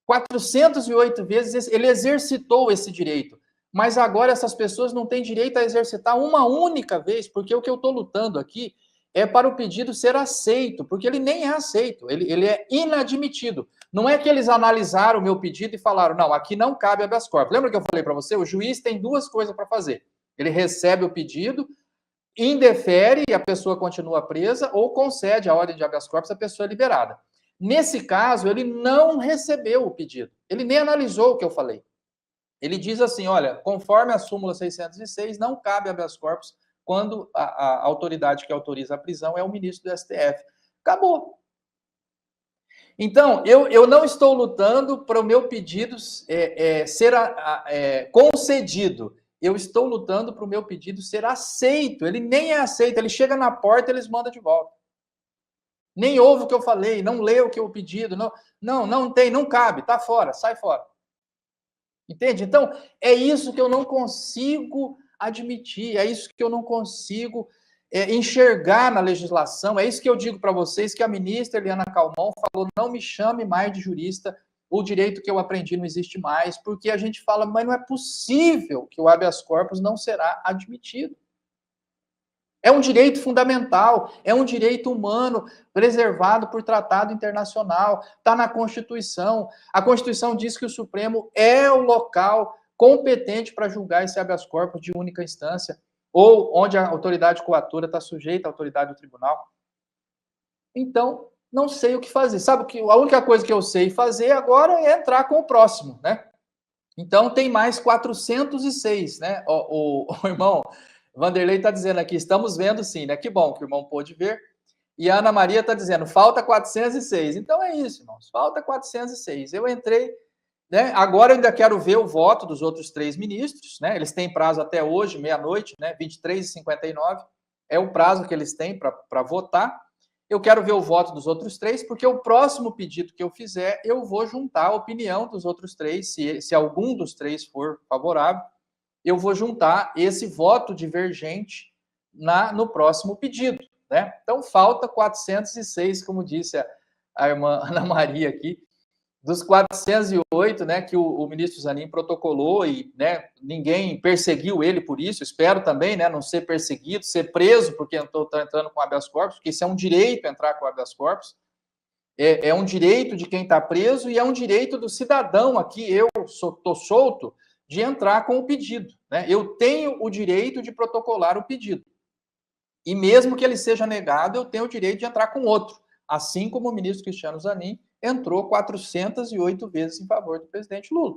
408 vezes ele exercitou esse direito. Mas agora essas pessoas não têm direito a exercitar uma única vez, porque o que eu estou lutando aqui é para o pedido ser aceito, porque ele nem é aceito, ele é inadmitido. Não é que eles analisaram o meu pedido e falaram, não, aqui não cabe habeas corpus. Lembra que eu falei para você? O juiz tem duas coisas para fazer. Ele recebe o pedido, indefere e a pessoa continua presa, ou concede a ordem de habeas corpus, a pessoa é liberada. Nesse caso, ele não recebeu o pedido. Ele nem analisou o que eu falei. Ele diz assim, olha, conforme a súmula 606, não cabe habeas corpus quando a autoridade que autoriza a prisão é o ministro do STF. Acabou. Então, eu não estou lutando para o meu pedido ser concedido. Eu estou lutando para o meu pedido ser aceito. Ele nem é aceito. Ele chega na porta e eles mandam de volta. Nem ouve o que eu falei, não lê o que eu pedido. Não tem, não cabe, tá fora, sai fora. Entende? Então, é isso que eu não consigo admitir, é isso que eu não consigo enxergar na legislação, é isso que eu digo para vocês, que a ministra Eliana Calmon falou, não me chame mais de jurista, o direito que eu aprendi não existe mais, porque a gente fala, mas não é possível que o habeas corpus não será admitido. É um direito fundamental, é um direito humano preservado por tratado internacional, está na Constituição. A Constituição diz que o Supremo é o local competente para julgar esse habeas corpus de única instância, ou onde a autoridade coatora está sujeita à autoridade do tribunal. Então, não sei o que fazer. Sabe que a única coisa que eu sei fazer agora é entrar com o próximo, né? Então, tem mais 406, né? O irmão Vanderlei está dizendo aqui, estamos vendo sim, né? Que bom que o irmão pôde ver. E a Ana Maria está dizendo, falta 406. Então é isso, irmãos, falta 406. Eu entrei né? Agora eu ainda quero ver o voto dos outros 3 ministros, né? Eles têm prazo até hoje, meia-noite, né? 23h59 é o prazo que eles têm para votar. Eu quero ver o voto dos outros 3, porque o próximo pedido que eu fizer, eu vou juntar a opinião dos outros 3, se algum dos 3 for favorável, eu vou juntar esse voto divergente no próximo pedido, né? Então, falta 406, como disse a irmã Ana Maria aqui, dos 408, né, que o ministro Zanin protocolou e, né, ninguém perseguiu ele por isso, espero também, né, não ser perseguido, ser preso porque eu estou entrando com habeas corpus, porque isso é um direito entrar com habeas corpus, é um direito de quem está preso e é um direito do cidadão aqui, eu estou solto, de entrar com o pedido, né, eu tenho o direito de protocolar o pedido, e mesmo que ele seja negado, eu tenho o direito de entrar com outro, assim como o ministro Cristiano Zanin entrou 408 vezes em favor do presidente Lula.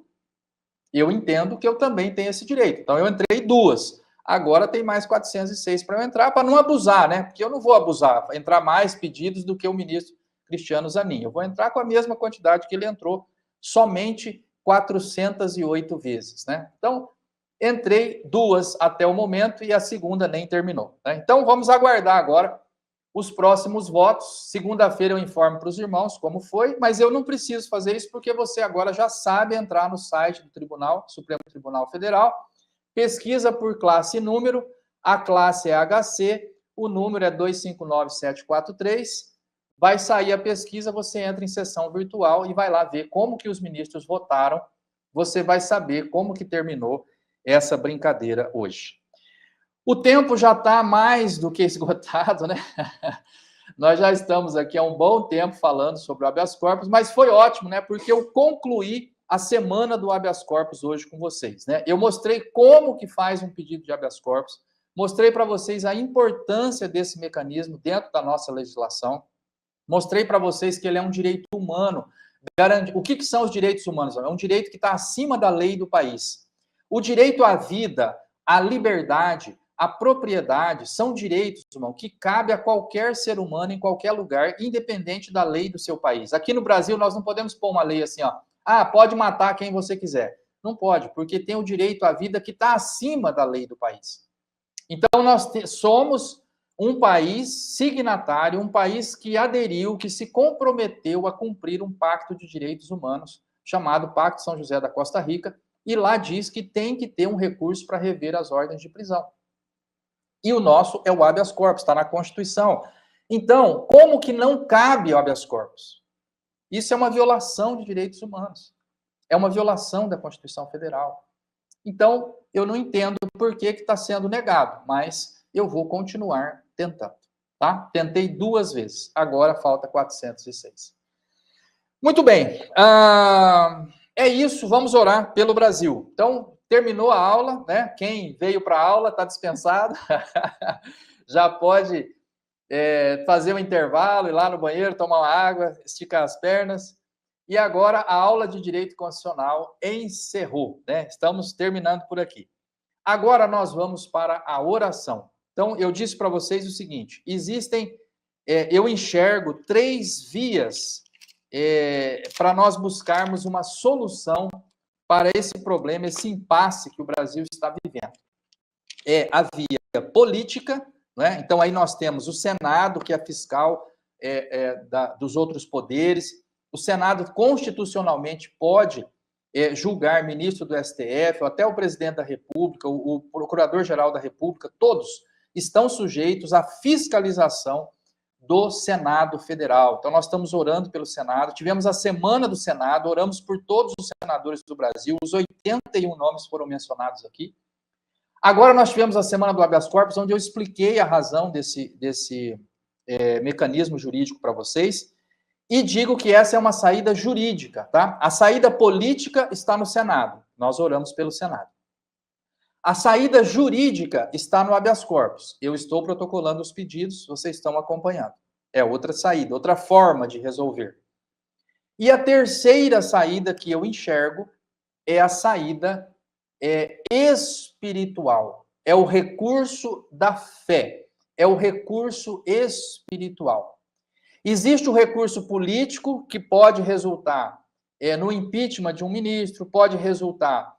Eu entendo que eu também tenho esse direito. Então, eu entrei 2. Agora tem mais 406 para eu entrar, para não abusar, né? Porque eu não vou abusar, entrar mais pedidos do que o ministro Cristiano Zanin. Eu vou entrar com a mesma quantidade que ele entrou, somente 408 vezes, né? Então, entrei 2 até o momento e a segunda nem terminou, né? Então, vamos aguardar agora os próximos votos. Segunda-feira eu informo para os irmãos como foi, mas eu não preciso fazer isso porque você agora já sabe entrar no site do Tribunal, Supremo Tribunal Federal, pesquisa por classe e número, a classe é HC, o número é 259743, vai sair a pesquisa, você entra em sessão virtual e vai lá ver como que os ministros votaram, você vai saber como que terminou essa brincadeira hoje. O tempo já está mais do que esgotado, né? Nós já estamos aqui há um bom tempo falando sobre o habeas corpus, mas foi ótimo, né? Porque eu concluí a semana do habeas corpus hoje com vocês, né? Eu mostrei como que faz um pedido de habeas corpus, mostrei para vocês a importância desse mecanismo dentro da nossa legislação, mostrei para vocês que ele é um direito humano. O que são os direitos humanos? É um direito que está acima da lei do país. O direito à vida, à liberdade, a propriedade são direitos, irmão, que cabe a qualquer ser humano em qualquer lugar, independente da lei do seu país. Aqui no Brasil, nós não podemos pôr uma lei assim, ó. Ah, pode matar quem você quiser. Não pode, porque tem o direito à vida que está acima da lei do país. Então, nós somos um país signatário, um país que aderiu, que se comprometeu a cumprir um pacto de direitos humanos, chamado Pacto São José da Costa Rica, e lá diz que tem que ter um recurso para rever as ordens de prisão. E o nosso é o habeas corpus, está na Constituição. Então, como que não cabe o habeas corpus? Isso é uma violação de direitos humanos. É uma violação da Constituição Federal. Então, eu não entendo por que está sendo negado, mas eu vou continuar tentando. Tá? Tentei 2 vezes, agora falta 406. Muito bem, é isso, vamos orar pelo Brasil. Então, terminou a aula, né? Quem veio para a aula está dispensado, já pode fazer um intervalo, ir lá no banheiro, tomar uma água, esticar as pernas. E agora a aula de Direito Constitucional encerrou, né? Estamos terminando por aqui. Agora nós vamos para a oração. Então, eu disse para vocês o seguinte, eu enxergo 3 vias para nós buscarmos uma solução para esse problema, esse impasse que o Brasil está vivendo. É a via política, né? Então aí nós temos o Senado, que é fiscal dos outros poderes, o Senado constitucionalmente pode julgar ministro do STF, ou até o presidente da República, o procurador-geral da República, todos estão sujeitos à fiscalização do Senado Federal. Então, nós estamos orando pelo Senado, tivemos a semana do Senado, oramos por todos os senadores do Brasil, os 81 nomes foram mencionados aqui. Agora, nós tivemos a semana do habeas corpus, onde eu expliquei a razão desse mecanismo jurídico para vocês, e digo que essa é uma saída jurídica, tá? A saída política está no Senado, nós oramos pelo Senado. A saída jurídica está no habeas corpus. Eu estou protocolando os pedidos, vocês estão acompanhando. É outra saída, outra forma de resolver. E a terceira saída que eu enxergo é a saída espiritual. É o recurso da fé. É o recurso espiritual. Existe o recurso político, que pode resultar no impeachment de um ministro, pode resultar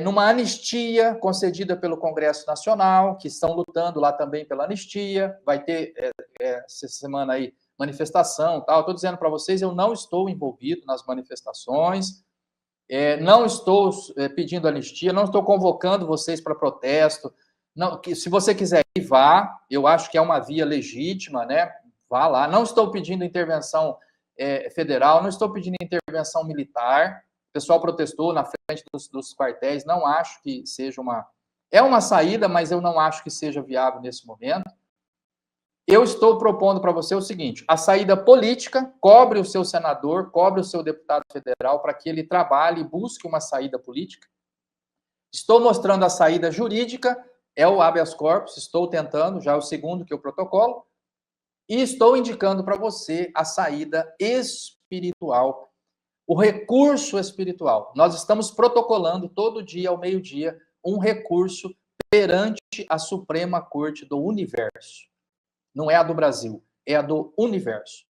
numa anistia concedida pelo Congresso Nacional, que estão lutando lá também pela anistia. Vai ter essa semana aí manifestação, tal. Estou dizendo para vocês, eu não estou envolvido nas manifestações, não estou pedindo anistia, não estou convocando vocês para protesto. Não, se você quiser ir, vá. Eu acho que é uma via legítima, né? Vá lá. Não estou pedindo intervenção federal, não estou pedindo intervenção militar. O pessoal protestou na frente dos quartéis. Não acho que seja uma... É uma saída, mas eu não acho que seja viável nesse momento. Eu estou propondo para você o seguinte: a saída política, cobre o seu senador, cobre o seu deputado federal para que ele trabalhe e busque uma saída política. Estou mostrando a saída jurídica, é o habeas corpus, estou tentando, já é o segundo que eu protocolo, e estou indicando para você a saída espiritual, o recurso espiritual. Nós estamos protocolando todo dia, ao meio-dia, um recurso perante a Suprema Corte do Universo. Não é a do Brasil, é a do universo.